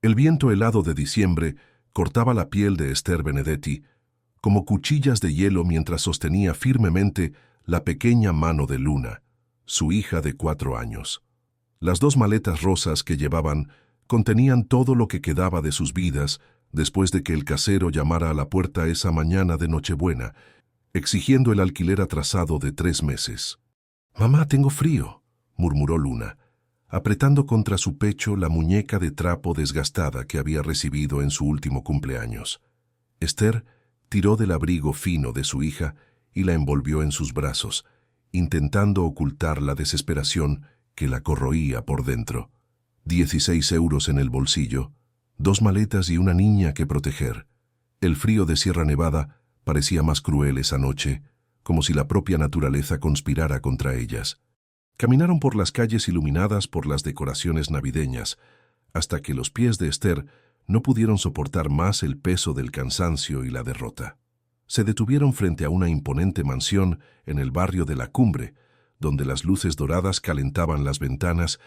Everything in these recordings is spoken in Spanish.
El viento helado de diciembre cortaba la piel de Esther Benedetti como cuchillas de hielo mientras sostenía firmemente la pequeña mano de Luna, su hija de 4 años. Las 2 maletas rosas que llevaban contenían todo lo que quedaba de sus vidas después de que el casero llamara a la puerta esa mañana de Nochebuena, exigiendo el alquiler atrasado de 3 meses. «Mamá, tengo frío», murmuró Luna, apretando contra su pecho la muñeca de trapo desgastada que había recibido en su último cumpleaños. Esther tiró del abrigo fino de su hija y la envolvió en sus brazos, intentando ocultar la desesperación que la corroía por dentro. 16 euros en el bolsillo, 2 maletas y una niña que proteger. El frío de Sierra Nevada parecía más cruel esa noche, como si la propia naturaleza conspirara contra ellas. Caminaron por las calles iluminadas por las decoraciones navideñas, hasta que los pies de Esther no pudieron soportar más el peso del cansancio y la derrota. Se detuvieron frente a una imponente mansión en el barrio de La Cumbre, donde las luces doradas calentaban las ventanas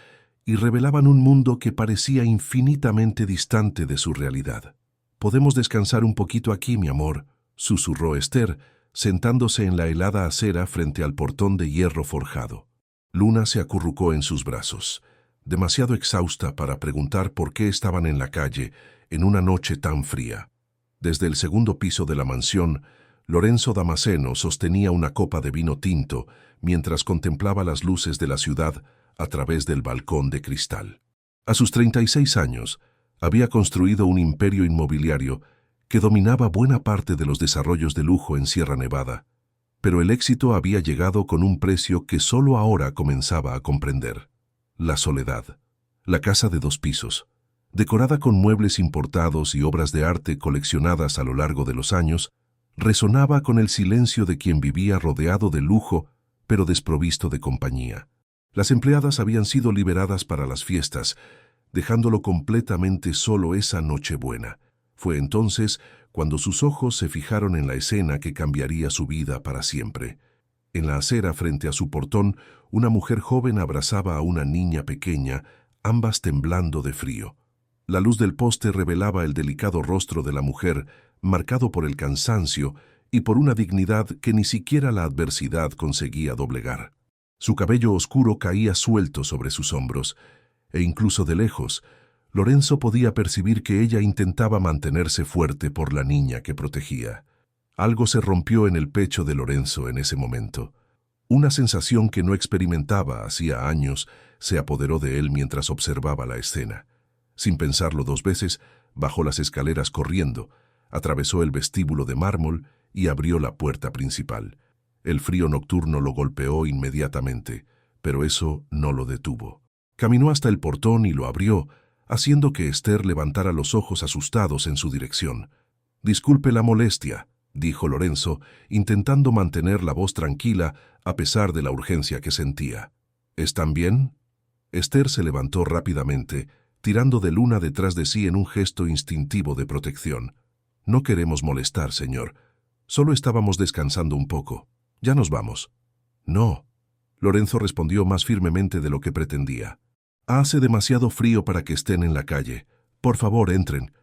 y revelaban un mundo que parecía infinitamente distante de su realidad. «Podemos descansar un poquito aquí, mi amor», susurró Esther, sentándose en la helada acera frente al portón de hierro forjado. Luna se acurrucó en sus brazos, demasiado exhausta para preguntar por qué estaban en la calle en una noche tan fría. Desde el segundo piso de la mansión, Lorenzo Damasceno sostenía una copa de vino tinto mientras contemplaba las luces de la ciudad a través del balcón de cristal. A sus 36 años, había construido un imperio inmobiliario que dominaba buena parte de los desarrollos de lujo en Sierra Nevada, pero el éxito había llegado con un precio que solo ahora comenzaba a comprender: la soledad. La casa de 2 pisos, decorada con muebles importados y obras de arte coleccionadas a lo largo de los años, resonaba con el silencio de quien vivía rodeado de lujo, pero desprovisto de compañía. Las empleadas habían sido liberadas para las fiestas, dejándolo completamente solo esa Nochebuena. Fue entonces cuando sus ojos se fijaron en la escena que cambiaría su vida para siempre. En la acera frente a su portón, una mujer joven abrazaba a una niña pequeña, ambas temblando de frío. La luz del poste revelaba el delicado rostro de la mujer, marcado por el cansancio y por una dignidad que ni siquiera la adversidad conseguía doblegar. Su cabello oscuro caía suelto sobre sus hombros, e incluso de lejos, Lorenzo podía percibir que ella intentaba mantenerse fuerte por la niña que protegía. Algo se rompió en el pecho de Lorenzo en ese momento. Una sensación que no experimentaba hacía años se apoderó de él mientras observaba la escena. Sin pensarlo 2 veces, bajó las escaleras corriendo, atravesó el vestíbulo de mármol y abrió la puerta principal. El frío nocturno lo golpeó inmediatamente, pero eso no lo detuvo. Caminó hasta el portón y lo abrió, haciendo que Esther levantara los ojos asustados en su dirección. «Disculpe la molestia», dijo Lorenzo, intentando mantener la voz tranquila a pesar de la urgencia que sentía. «¿Están bien?» Esther se levantó rápidamente, tirando de Luna detrás de sí en un gesto instintivo de protección. «No queremos molestar, señor. Solo estábamos descansando un poco. Ya nos vamos». «No», Lorenzo respondió más firmemente de lo que pretendía. «Hace demasiado frío para que estén en la calle. Por favor, entren».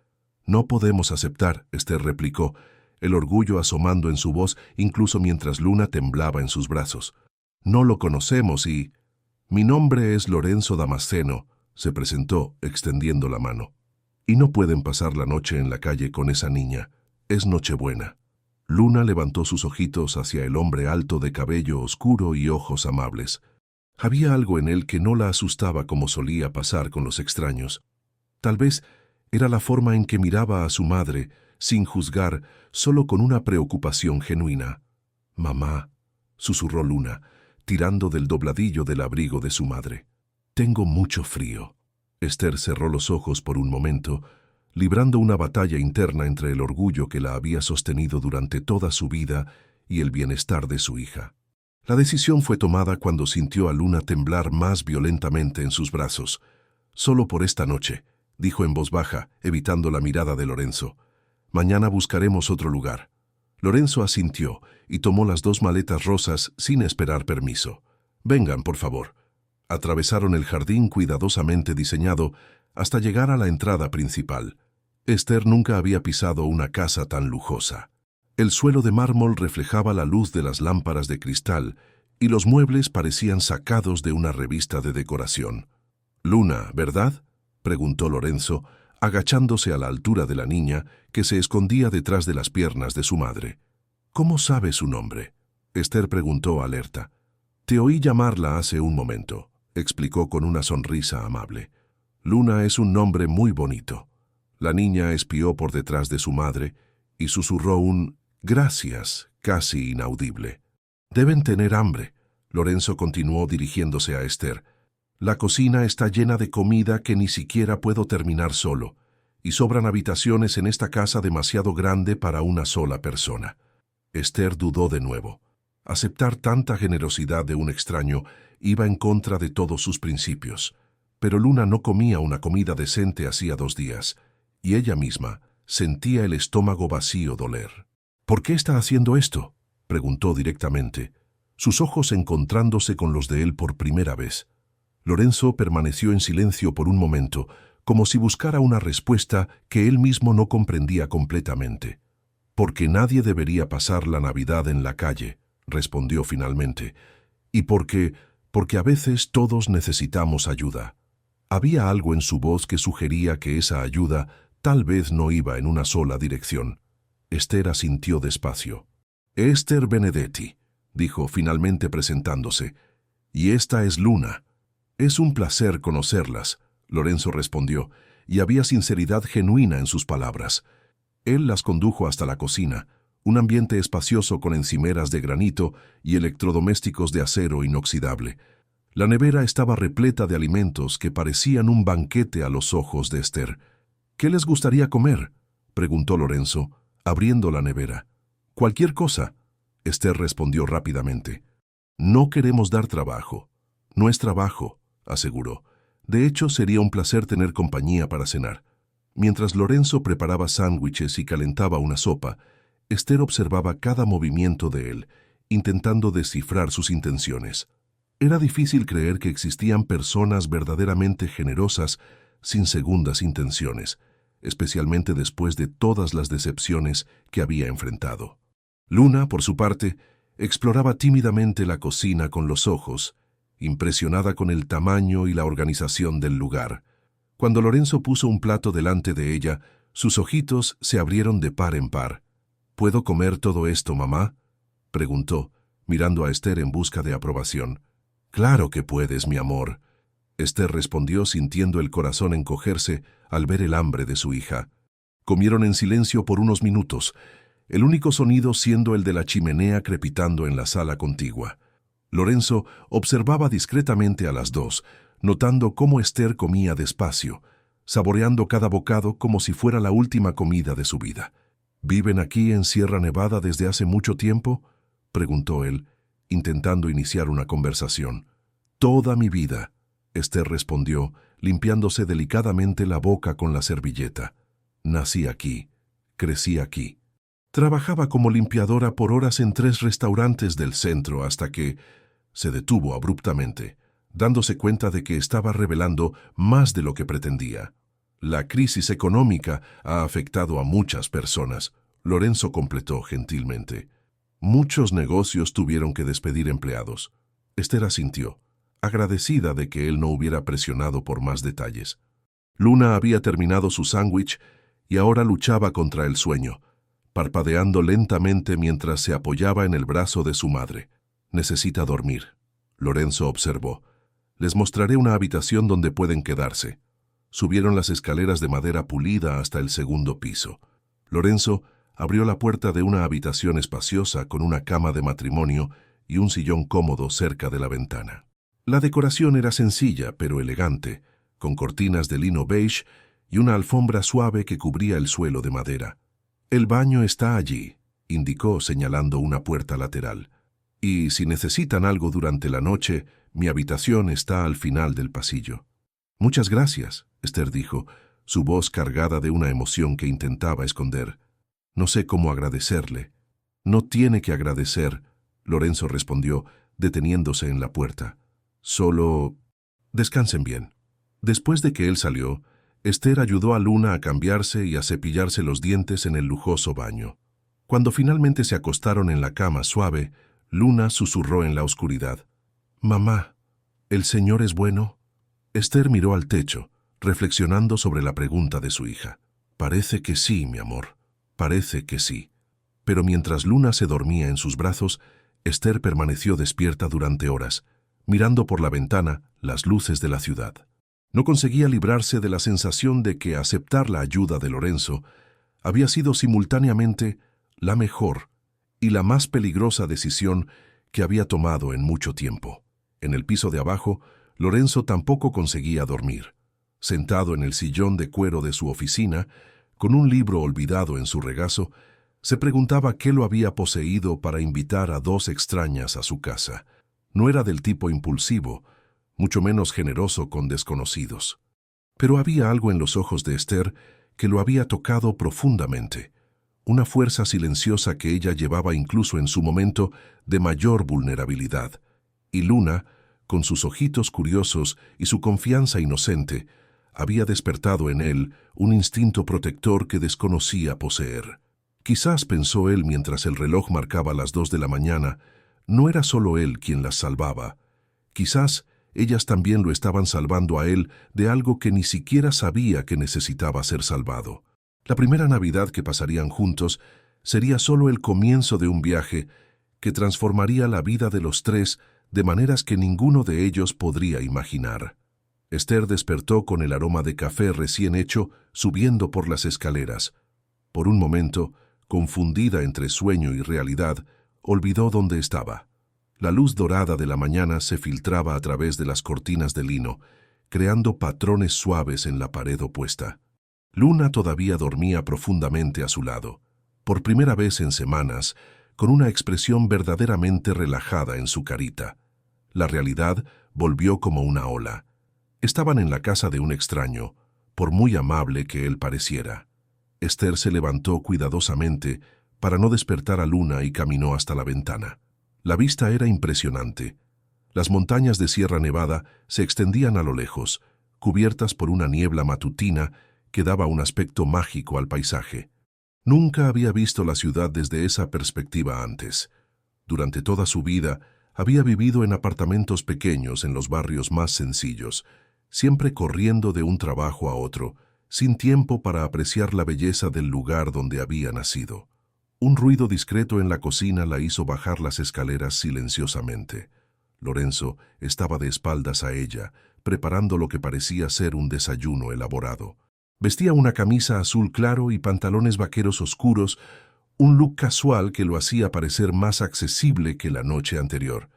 «No podemos aceptar», Esther replicó, el orgullo asomando en su voz incluso mientras Luna temblaba en sus brazos. «No lo conocemos y...» «Mi nombre es Lorenzo Damasceno», se presentó, extendiendo la mano. «Y no pueden pasar la noche en la calle con esa niña. Es Nochebuena». Luna levantó sus ojitos hacia el hombre alto de cabello oscuro y ojos amables. Había algo en él que no la asustaba como solía pasar con los extraños. Tal vez era la forma en que miraba a su madre, sin juzgar, solo con una preocupación genuina. «Mamá», susurró Luna, tirando del dobladillo del abrigo de su madre. «Tengo mucho frío». Esther cerró los ojos por un momento, librando una batalla interna entre el orgullo que la había sostenido durante toda su vida y el bienestar de su hija. La decisión fue tomada cuando sintió a Luna temblar más violentamente en sus brazos. «Solo por esta noche», dijo en voz baja, evitando la mirada de Lorenzo. «Mañana buscaremos otro lugar». Lorenzo asintió y tomó las 2 maletas rosas sin esperar permiso. «Vengan, por favor». Atravesaron el jardín cuidadosamente diseñado hasta llegar a la entrada principal. Esther nunca había pisado una casa tan lujosa. El suelo de mármol reflejaba la luz de las lámparas de cristal y los muebles parecían sacados de una revista de decoración. «Luna, ¿verdad?», preguntó Lorenzo, agachándose a la altura de la niña que se escondía detrás de las piernas de su madre. «¿Cómo sabe su nombre?», Esther preguntó alerta. «Te oí llamarla hace un momento», explicó con una sonrisa amable. «Luna es un nombre muy bonito». La niña espió por detrás de su madre y susurró un «gracias» casi inaudible. «Deben tener hambre», Lorenzo continuó dirigiéndose a Esther. «La cocina está llena de comida que ni siquiera puedo terminar solo, y sobran habitaciones en esta casa demasiado grande para una sola persona». Esther dudó de nuevo. Aceptar tanta generosidad de un extraño iba en contra de todos sus principios. Pero Luna no comía una comida decente hacía 2 días, y ella misma sentía el estómago vacío doler. «¿Por qué está haciendo esto?», preguntó directamente, sus ojos encontrándose con los de él por primera vez. Lorenzo permaneció en silencio por un momento, como si buscara una respuesta que él mismo no comprendía completamente. «Porque nadie debería pasar la Navidad en la calle», respondió finalmente, «y porque a veces todos necesitamos ayuda». Había algo en su voz que sugería que esa ayuda tal vez no iba en una sola dirección. Esther asintió despacio. «Esther Benedetti», dijo finalmente presentándose, «y esta es Luna». «Es un placer conocerlas», Lorenzo respondió, y había sinceridad genuina en sus palabras. Él las condujo hasta la cocina, un ambiente espacioso con encimeras de granito y electrodomésticos de acero inoxidable. La nevera estaba repleta de alimentos que parecían un banquete a los ojos de Esther. «¿Qué les gustaría comer?», preguntó Lorenzo, abriendo la nevera. «Cualquier cosa», Esther respondió rápidamente. «No queremos dar trabajo». «No es trabajo», aseguró. «De hecho, sería un placer tener compañía para cenar». Mientras Lorenzo preparaba sándwiches y calentaba una sopa, Esther observaba cada movimiento de él, intentando descifrar sus intenciones. Era difícil creer que existían personas verdaderamente generosas sin segundas intenciones, especialmente después de todas las decepciones que había enfrentado. Luna, por su parte, exploraba tímidamente la cocina con los ojos, impresionada con el tamaño y la organización del lugar. Cuando Lorenzo puso un plato delante de ella, sus ojitos se abrieron de par en par. «¿Puedo comer todo esto, mamá?», preguntó, mirando a Esther en busca de aprobación. «Claro que puedes, mi amor», Esther respondió sintiendo el corazón encogerse al ver el hambre de su hija. Comieron en silencio por unos minutos, el único sonido siendo el de la chimenea crepitando en la sala contigua. Lorenzo observaba discretamente a las dos, notando cómo Esther comía despacio, saboreando cada bocado como si fuera la última comida de su vida. «¿Viven aquí en Sierra Nevada desde hace mucho tiempo?», preguntó él, intentando iniciar una conversación. «Toda mi vida», Esther respondió, limpiándose delicadamente la boca con la servilleta. «Nací aquí, crecí aquí. Trabajaba como limpiadora por horas en 3 restaurantes del centro hasta que…» Se detuvo abruptamente, dándose cuenta de que estaba revelando más de lo que pretendía. «La crisis económica ha afectado a muchas personas», Lorenzo completó gentilmente. «Muchos negocios tuvieron que despedir empleados». Esther asintió, agradecida de que él no hubiera presionado por más detalles. Luna había terminado su sándwich y ahora luchaba contra el sueño, parpadeando lentamente mientras se apoyaba en el brazo de su madre. «Necesita dormir», Lorenzo observó. «Les mostraré una habitación donde pueden quedarse». Subieron las escaleras de madera pulida hasta el 2.º piso. Lorenzo abrió la puerta de una habitación espaciosa con una cama de matrimonio y un sillón cómodo cerca de la ventana. La decoración era sencilla pero elegante, con cortinas de lino beige y una alfombra suave que cubría el suelo de madera. «El baño está allí», indicó señalando una puerta lateral. «Y si necesitan algo durante la noche, mi habitación está al final del pasillo». «Muchas gracias», Esther dijo, su voz cargada de una emoción que intentaba esconder. «No sé cómo agradecerle». «No tiene que agradecer», Lorenzo respondió, deteniéndose en la puerta. «Solo… descansen bien». Después de que él salió, Esther ayudó a Luna a cambiarse y a cepillarse los dientes en el lujoso baño. Cuando finalmente se acostaron en la cama suave, Luna susurró en la oscuridad: «Mamá, ¿el Señor es bueno?». Esther miró al techo, reflexionando sobre la pregunta de su hija. «Parece que sí, mi amor, parece que sí». Pero mientras Luna se dormía en sus brazos, Esther permaneció despierta durante horas, mirando por la ventana las luces de la ciudad. No conseguía librarse de la sensación de que aceptar la ayuda de Lorenzo había sido simultáneamente la mejor y la más peligrosa decisión que había tomado en mucho tiempo. En el piso de abajo, Lorenzo tampoco conseguía dormir. Sentado en el sillón de cuero de su oficina, con un libro olvidado en su regazo, se preguntaba qué lo había poseído para invitar a dos extrañas a su casa. No era del tipo impulsivo, mucho menos generoso con desconocidos. Pero había algo en los ojos de Esther que lo había tocado profundamente, una fuerza silenciosa que ella llevaba incluso en su momento de mayor vulnerabilidad. Y Luna, con sus ojitos curiosos y su confianza inocente, había despertado en él un instinto protector que desconocía poseer. Quizás, pensó él mientras el reloj marcaba las 2 de la mañana, no era solo él quien las salvaba. Quizás ellas también lo estaban salvando a él de algo que ni siquiera sabía que necesitaba ser salvado. La primera Navidad que pasarían juntos sería solo el comienzo de un viaje que transformaría la vida de los tres de maneras que ninguno de ellos podría imaginar. Esther despertó con el aroma de café recién hecho subiendo por las escaleras. Por un momento, confundida entre sueño y realidad, olvidó dónde estaba. La luz dorada de la mañana se filtraba a través de las cortinas de lino, creando patrones suaves en la pared opuesta. Luna todavía dormía profundamente a su lado, por primera vez en semanas, con una expresión verdaderamente relajada en su carita. La realidad volvió como una ola. Estaban en la casa de un extraño, por muy amable que él pareciera. Esther se levantó cuidadosamente para no despertar a Luna y caminó hasta la ventana. La vista era impresionante. Las montañas de Sierra Nevada se extendían a lo lejos, cubiertas por una niebla matutina que daba un aspecto mágico al paisaje. Nunca había visto la ciudad desde esa perspectiva antes. Durante toda su vida había vivido en apartamentos pequeños en los barrios más sencillos, siempre corriendo de un trabajo a otro, sin tiempo para apreciar la belleza del lugar donde había nacido. Un ruido discreto en la cocina la hizo bajar las escaleras silenciosamente. Lorenzo estaba de espaldas a ella, preparando lo que parecía ser un desayuno elaborado. Vestía una camisa azul claro y pantalones vaqueros oscuros, un look casual que lo hacía parecer más accesible que la noche anterior.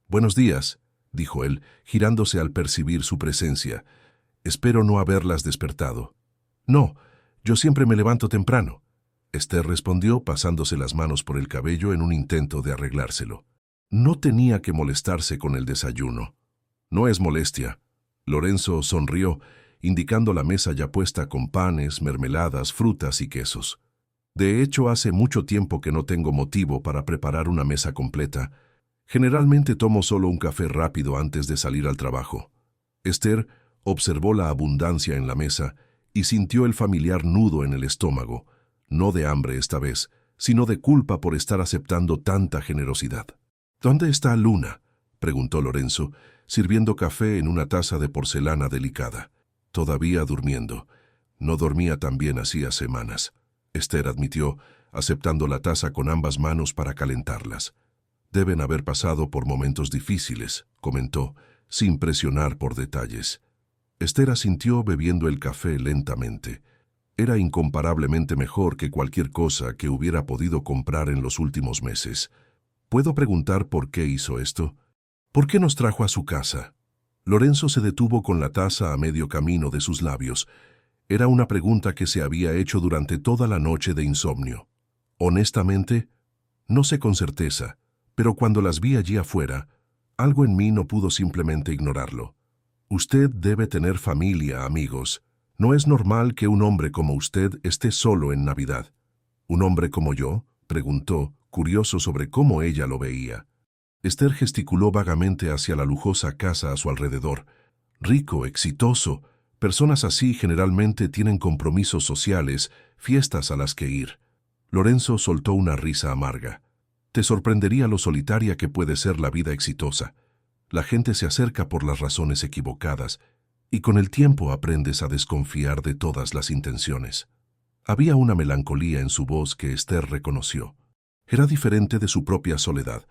«Buenos días», dijo él, girándose al percibir su presencia. «Espero no haberlas despertado». «No, yo siempre me levanto temprano», Esther respondió pasándose las manos por el cabello en un intento de arreglárselo. No tenía que molestarse con el desayuno. «No es molestia». Lorenzo sonrió, indicando la mesa ya puesta con panes, mermeladas, frutas y quesos. «De hecho, hace mucho tiempo que no tengo motivo para preparar una mesa completa. Generalmente tomo solo un café rápido antes de salir al trabajo». Esther observó la abundancia en la mesa y sintió el familiar nudo en el estómago, no de hambre esta vez, sino de culpa por estar aceptando tanta generosidad. «¿Dónde está Luna?», preguntó Lorenzo, sirviendo café en una taza de porcelana delicada. «Todavía durmiendo. No dormía tan bien hacía semanas», Esther admitió, aceptando la taza con ambas manos para calentarlas. «Deben haber pasado por momentos difíciles», comentó, sin presionar por detalles. Esther asintió bebiendo el café lentamente. Era incomparablemente mejor que cualquier cosa que hubiera podido comprar en los últimos meses. «¿Puedo preguntar por qué hizo esto? ¿Por qué nos trajo a su casa?». Lorenzo se detuvo con la taza a medio camino de sus labios. Era una pregunta que se había hecho durante toda la noche de insomnio. Honestamente, no sé con certeza, pero cuando las vi allí afuera, algo en mí no pudo simplemente ignorarlo. «Usted debe tener familia, amigos. No es normal que un hombre como usted esté solo en Navidad». «¿Un hombre como yo?», preguntó, curioso sobre cómo ella lo veía. Esther gesticuló vagamente hacia la lujosa casa a su alrededor. «Rico, exitoso, Personas así generalmente tienen compromisos sociales, fiestas a las que ir. Lorenzo soltó una risa amarga. Te sorprendería lo solitaria que puede ser la vida exitosa. La gente se acerca por las razones equivocadas, y con el tiempo aprendes a desconfiar de todas las intenciones. Había una melancolía en su voz que Esther reconoció. Era diferente de su propia soledad,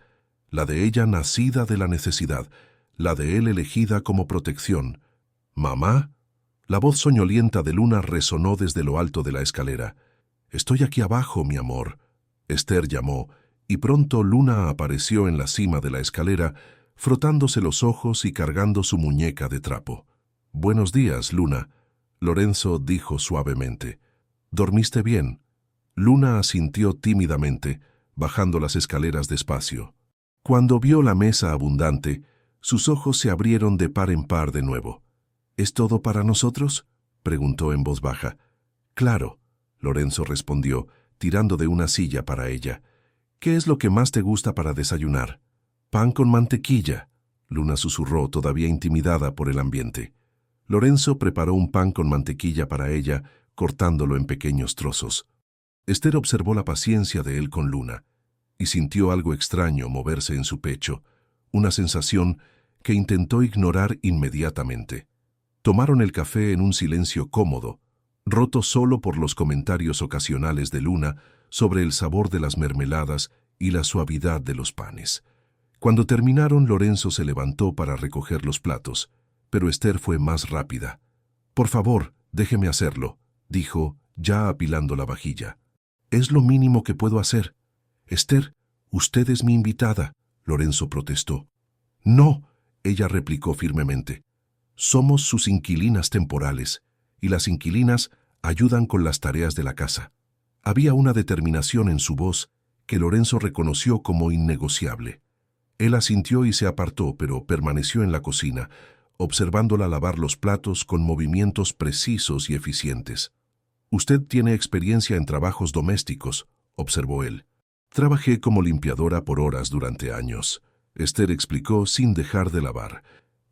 la de ella nacida de la necesidad, la de él elegida como protección. «¿Mamá?» La voz soñolienta de Luna resonó desde lo alto de la escalera. «Estoy aquí abajo, mi amor». Esther llamó, y pronto Luna apareció en la cima de la escalera, frotándose los ojos y cargando su muñeca de trapo. «Buenos días, Luna», Lorenzo dijo suavemente. «¿Dormiste bien?» Luna asintió tímidamente, bajando las escaleras despacio. Cuando vio la mesa abundante, sus ojos se abrieron de par en par de nuevo. «¿Es todo para nosotros?», preguntó en voz baja. «Claro», Lorenzo respondió, tirando de una silla para ella. «¿Qué es lo que más te gusta para desayunar?» «Pan con mantequilla», Luna susurró, todavía intimidada por el ambiente. Lorenzo preparó un pan con mantequilla para ella, cortándolo en pequeños trozos. Esther observó la paciencia de él con Luna, y sintió algo extraño moverse en su pecho, una sensación que intentó ignorar inmediatamente. Tomaron el café en un silencio cómodo, roto solo por los comentarios ocasionales de Luna sobre el sabor de las mermeladas y la suavidad de los panes. Cuando terminaron, Lorenzo se levantó para recoger los platos, pero Esther fue más rápida. «Por favor, déjeme hacerlo», dijo, ya apilando la vajilla. «Es lo mínimo que puedo hacer». «Esther, usted es mi invitada», Lorenzo protestó. «No», ella replicó firmemente. «Somos sus inquilinas temporales, y las inquilinas ayudan con las tareas de la casa». Había una determinación en su voz que Lorenzo reconoció como innegociable. Él asintió y se apartó, pero permaneció en la cocina, observándola lavar los platos con movimientos precisos y eficientes. «Usted tiene experiencia en trabajos domésticos», observó él. «Trabajé como limpiadora por horas durante años», Esther explicó sin dejar de lavar.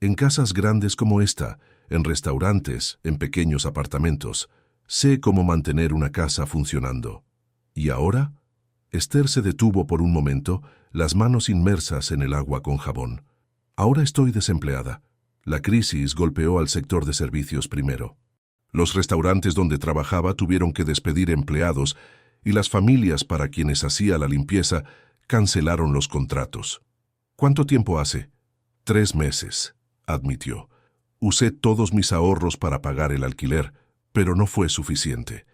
«En casas grandes como esta, en restaurantes, en pequeños apartamentos, sé cómo mantener una casa funcionando». «¿Y ahora?» Esther se detuvo por un momento, las manos inmersas en el agua con jabón. «Ahora estoy desempleada. La crisis golpeó al sector de servicios primero. Los restaurantes donde trabajaba tuvieron que despedir empleados y las familias para quienes hacía la limpieza cancelaron los contratos». «¿Cuánto tiempo hace?» 3 meses, admitió. «Usé todos mis ahorros para pagar el alquiler, pero no fue suficiente».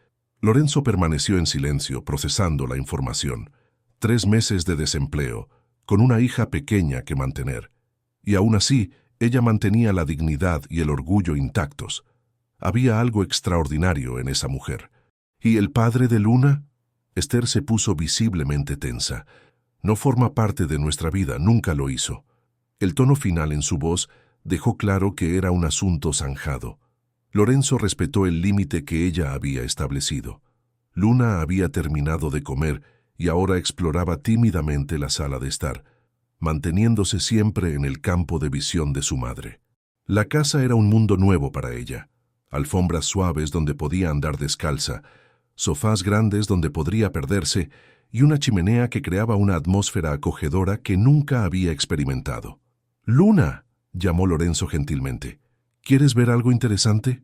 Lorenzo permaneció en silencio, procesando la información. 3 meses de desempleo, con una hija pequeña que mantener. Y aún así, ella mantenía la dignidad y el orgullo intactos. Había algo extraordinario en esa mujer. ¿Y el padre de Luna? Esther se puso visiblemente tensa. «No forma parte de nuestra vida, nunca lo hizo». El tono final en su voz dejó claro que era un asunto zanjado. Lorenzo respetó el límite que ella había establecido. Luna había terminado de comer y ahora exploraba tímidamente la sala de estar, manteniéndose siempre en el campo de visión de su madre. La casa era un mundo nuevo para ella. Alfombras suaves donde podía andar descalza, sofás grandes donde podría perderse y una chimenea que creaba una atmósfera acogedora que nunca había experimentado. «Luna», llamó Lorenzo gentilmente. «¿Quieres ver algo interesante?»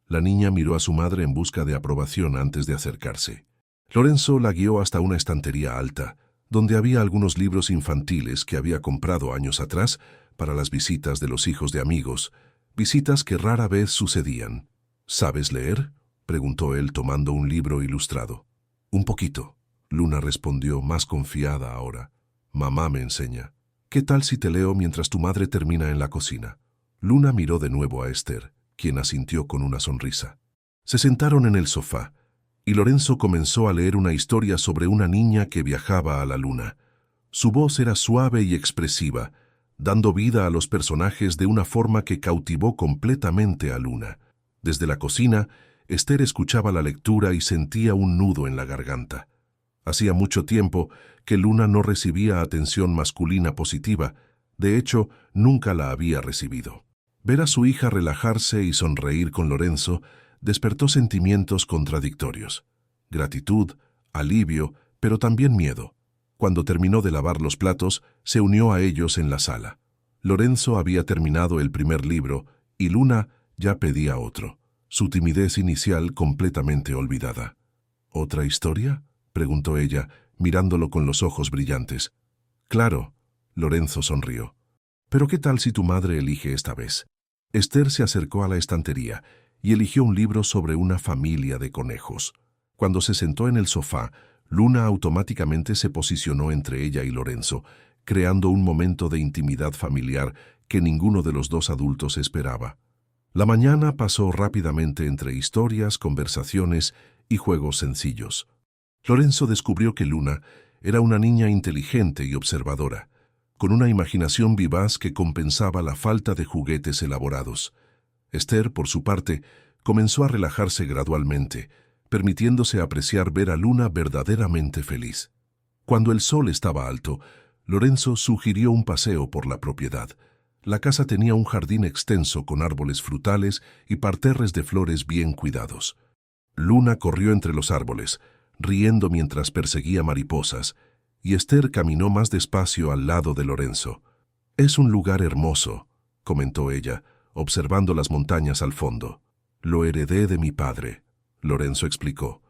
La niña miró a su madre en busca de aprobación antes de acercarse. Lorenzo la guió hasta una estantería alta, donde había algunos libros infantiles que había comprado años atrás para las visitas de los hijos de amigos, visitas que rara vez sucedían. «¿Sabes leer?», preguntó él tomando un libro ilustrado. «Un poquito», Luna respondió más confiada ahora. «Mamá me enseña. ¿Qué tal si te leo mientras tu madre termina en la cocina?» Luna miró de nuevo a Esther, quien asintió con una sonrisa. Se sentaron en el sofá, y Lorenzo comenzó a leer una historia sobre una niña que viajaba a la luna. Su voz era suave y expresiva, dando vida a los personajes de una forma que cautivó completamente a Luna. Desde la cocina, Esther escuchaba la lectura y sentía un nudo en la garganta. Hacía mucho tiempo que Luna no recibía atención masculina positiva, de hecho, nunca la había recibido. Ver a su hija relajarse y sonreír con Lorenzo despertó sentimientos contradictorios. Gratitud, alivio, pero también miedo. Cuando terminó de lavar los platos, se unió a ellos en la sala. Lorenzo había terminado el primer libro y Luna ya pedía otro, su timidez inicial completamente olvidada. ¿Otra historia?, preguntó ella, mirándolo con los ojos brillantes. Claro, Lorenzo sonrió. ¿Pero qué tal si tu madre elige esta vez? Esther se acercó a la estantería y eligió un libro sobre una familia de conejos. Cuando se sentó en el sofá, Luna automáticamente se posicionó entre ella y Lorenzo, creando un momento de intimidad familiar que ninguno de los dos adultos esperaba. La mañana pasó rápidamente entre historias, conversaciones y juegos sencillos. Lorenzo descubrió que Luna era una niña inteligente y observadora, con una imaginación vivaz que compensaba la falta de juguetes elaborados. Esther, por su parte, comenzó a relajarse gradualmente, permitiéndose apreciar ver a Luna verdaderamente feliz. Cuando el sol estaba alto, Lorenzo sugirió un paseo por la propiedad. La casa tenía un jardín extenso con árboles frutales y parterres de flores bien cuidados. Luna corrió entre los árboles, riendo mientras perseguía mariposas, y Esther caminó más despacio al lado de Lorenzo. «Es un lugar hermoso», comentó ella, observando las montañas al fondo. «Lo heredé de mi padre», Lorenzo explicó.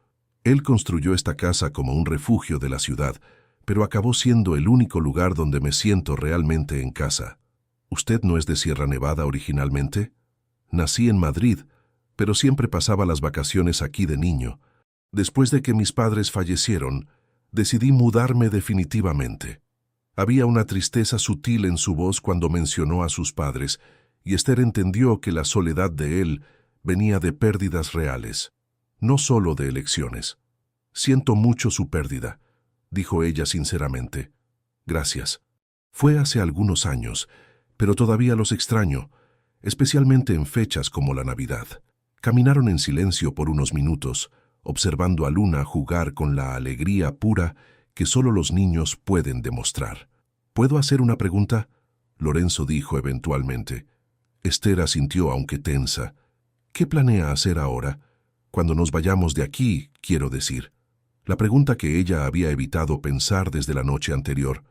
«Él construyó esta casa como un refugio de la ciudad, pero acabó siendo el único lugar donde me siento realmente en casa». «¿Usted no es de Sierra Nevada originalmente?» «Nací en Madrid, pero siempre pasaba las vacaciones aquí de niño. Después de que mis padres fallecieron, decidí mudarme definitivamente». Había una tristeza sutil en su voz cuando mencionó a sus padres, y Esther entendió que la soledad de él venía de pérdidas reales, no solo de elecciones. «Siento mucho su pérdida», dijo ella sinceramente. «Gracias. Fue hace algunos años, pero todavía los extraño, especialmente en fechas como la Navidad». Caminaron en silencio por unos minutos, observando a Luna jugar con la alegría pura que solo los niños pueden demostrar. «¿Puedo hacer una pregunta?», Lorenzo dijo eventualmente. Esther asintió aunque tensa. «¿Qué planea hacer ahora? Cuando nos vayamos de aquí, quiero decir». La pregunta que ella había evitado pensar desde la noche anterior.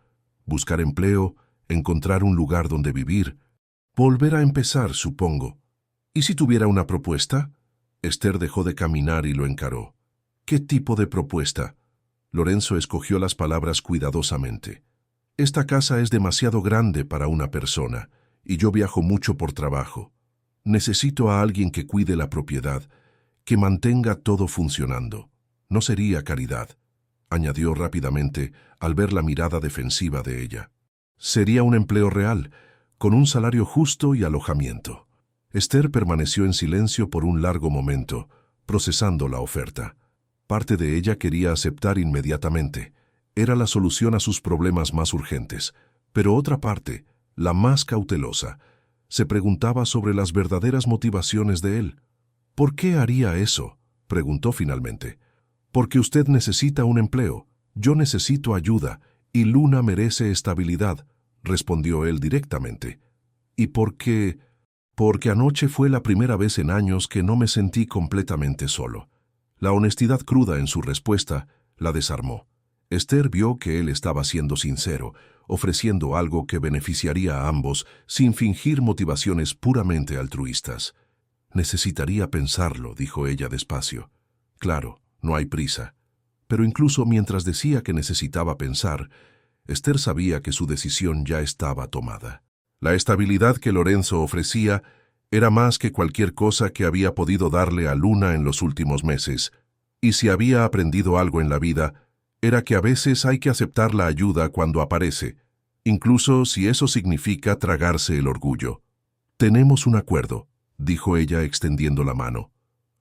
Buscar empleo, encontrar un lugar donde vivir. Volver a empezar, supongo. ¿Y si tuviera una propuesta? Esther dejó de caminar y lo encaró. «¿Qué tipo de propuesta?». Lorenzo escogió las palabras cuidadosamente. «Esta casa es demasiado grande para una persona, y yo viajo mucho por trabajo. Necesito a alguien que cuide la propiedad, que mantenga todo funcionando. No sería caridad», añadió rápidamente al ver la mirada defensiva de ella. «Sería un empleo real, con un salario justo y alojamiento». Esther permaneció en silencio por un largo momento, procesando la oferta. Parte de ella quería aceptar inmediatamente. Era la solución a sus problemas más urgentes. Pero otra parte, la más cautelosa, se preguntaba sobre las verdaderas motivaciones de él. «¿Por qué haría eso?», preguntó finalmente. «Porque usted necesita un empleo, yo necesito ayuda, y Luna merece estabilidad», respondió él directamente. «¿Y por qué? Porque anoche fue la primera vez en años que no me sentí completamente solo». La honestidad cruda en su respuesta la desarmó. Esther vio que él estaba siendo sincero, ofreciendo algo que beneficiaría a ambos sin fingir motivaciones puramente altruistas. «Necesitaría pensarlo», dijo ella despacio. «Claro, no hay prisa». Pero incluso mientras decía que necesitaba pensar, Esther sabía que su decisión ya estaba tomada. La estabilidad que Lorenzo ofrecía era más que cualquier cosa que había podido darle a Luna en los últimos meses, y si había aprendido algo en la vida, era que a veces hay que aceptar la ayuda cuando aparece, incluso si eso significa tragarse el orgullo. «Tenemos un acuerdo», dijo ella extendiendo la mano.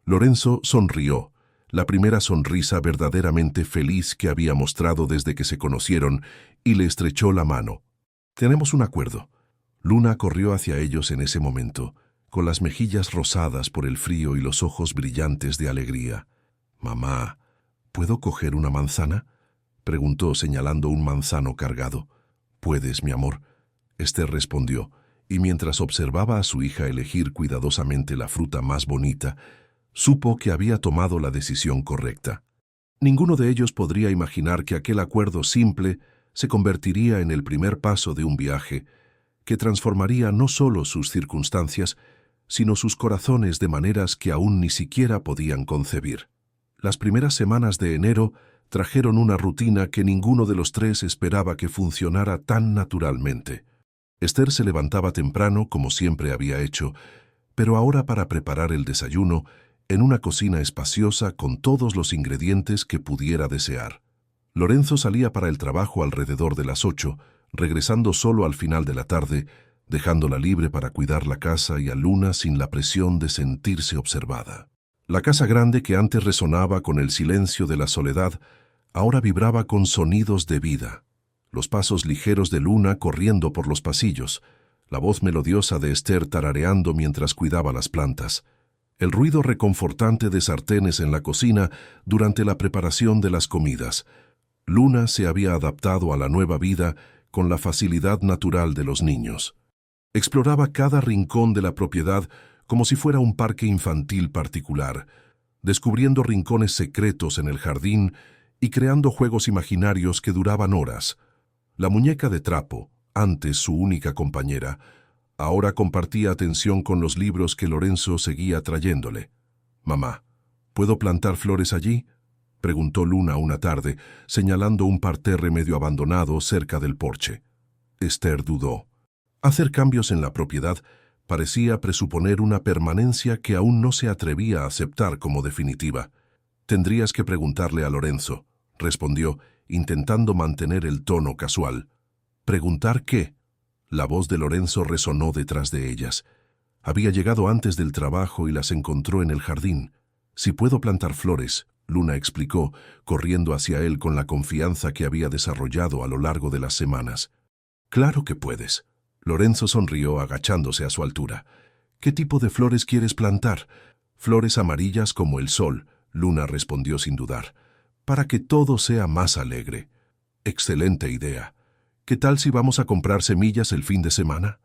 Lorenzo sonrió, la primera sonrisa verdaderamente feliz que había mostrado desde que se conocieron, y le estrechó la mano. «Tenemos un acuerdo». Luna corrió hacia ellos en ese momento, con las mejillas rosadas por el frío y los ojos brillantes de alegría. «Mamá, ¿puedo coger una manzana?», preguntó señalando un manzano cargado. «Puedes, mi amor», Esther respondió, y mientras observaba a su hija elegir cuidadosamente la fruta más bonita, supo que había tomado la decisión correcta. Ninguno de ellos podría imaginar que aquel acuerdo simple se convertiría en el primer paso de un viaje que transformaría no solo sus circunstancias, sino sus corazones de maneras que aún ni siquiera podían concebir. Las primeras semanas de enero trajeron una rutina que ninguno de los tres esperaba que funcionara tan naturalmente. Esther se levantaba temprano, como siempre había hecho, pero ahora para preparar el desayuno, en una cocina espaciosa con todos los ingredientes que pudiera desear. Lorenzo salía para el trabajo alrededor de las 8, regresando solo al final de la tarde, dejándola libre para cuidar la casa y a Luna sin la presión de sentirse observada. La casa grande que antes resonaba con el silencio de la soledad, ahora vibraba con sonidos de vida. Los pasos ligeros de Luna corriendo por los pasillos, la voz melodiosa de Esther tarareando mientras cuidaba las plantas, el ruido reconfortante de sartenes en la cocina durante la preparación de las comidas. Luna se había adaptado a la nueva vida con la facilidad natural de los niños. Exploraba cada rincón de la propiedad como si fuera un parque infantil particular, descubriendo rincones secretos en el jardín y creando juegos imaginarios que duraban horas. La muñeca de trapo, antes su única compañera, ahora compartía atención con los libros que Lorenzo seguía trayéndole. «Mamá, ¿puedo plantar flores allí?», preguntó Luna una tarde, señalando un parterre medio abandonado cerca del porche. Esther dudó. Hacer cambios en la propiedad parecía presuponer una permanencia que aún no se atrevía a aceptar como definitiva. «Tendrías que preguntarle a Lorenzo», respondió, intentando mantener el tono casual. «¿Preguntar qué?». La voz de Lorenzo resonó detrás de ellas. Había llegado antes del trabajo y las encontró en el jardín. «Si puedo plantar flores», Luna explicó, corriendo hacia él con la confianza que había desarrollado a lo largo de las semanas. «Claro que puedes». Lorenzo sonrió agachándose a su altura. «¿Qué tipo de flores quieres plantar?». «Flores amarillas como el sol», Luna respondió sin dudar, «para que todo sea más alegre». «Excelente idea. ¿Qué tal si vamos a comprar semillas el fin de semana?».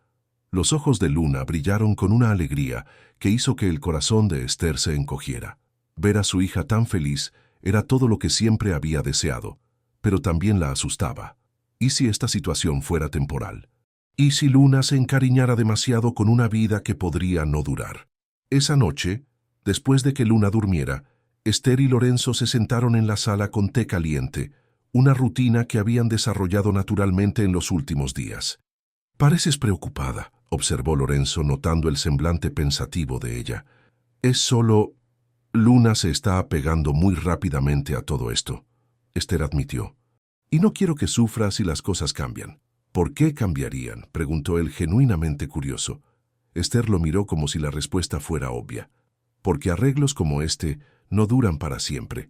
Los ojos de Luna brillaron con una alegría que hizo que el corazón de Esther se encogiera. Ver a su hija tan feliz era todo lo que siempre había deseado, pero también la asustaba. ¿Y si esta situación fuera temporal? ¿Y si Luna se encariñara demasiado con una vida que podría no durar? Esa noche, después de que Luna durmiera, Esther y Lorenzo se sentaron en la sala con té caliente, una rutina que habían desarrollado naturalmente en los últimos días. «Pareces preocupada», observó Lorenzo notando el semblante pensativo de ella. «Es solo... Luna se está apegando muy rápidamente a todo esto», Esther admitió. «Y no quiero que sufra si las cosas cambian». «¿Por qué cambiarían?», preguntó él genuinamente curioso. Esther lo miró como si la respuesta fuera obvia. «Porque arreglos como este no duran para siempre.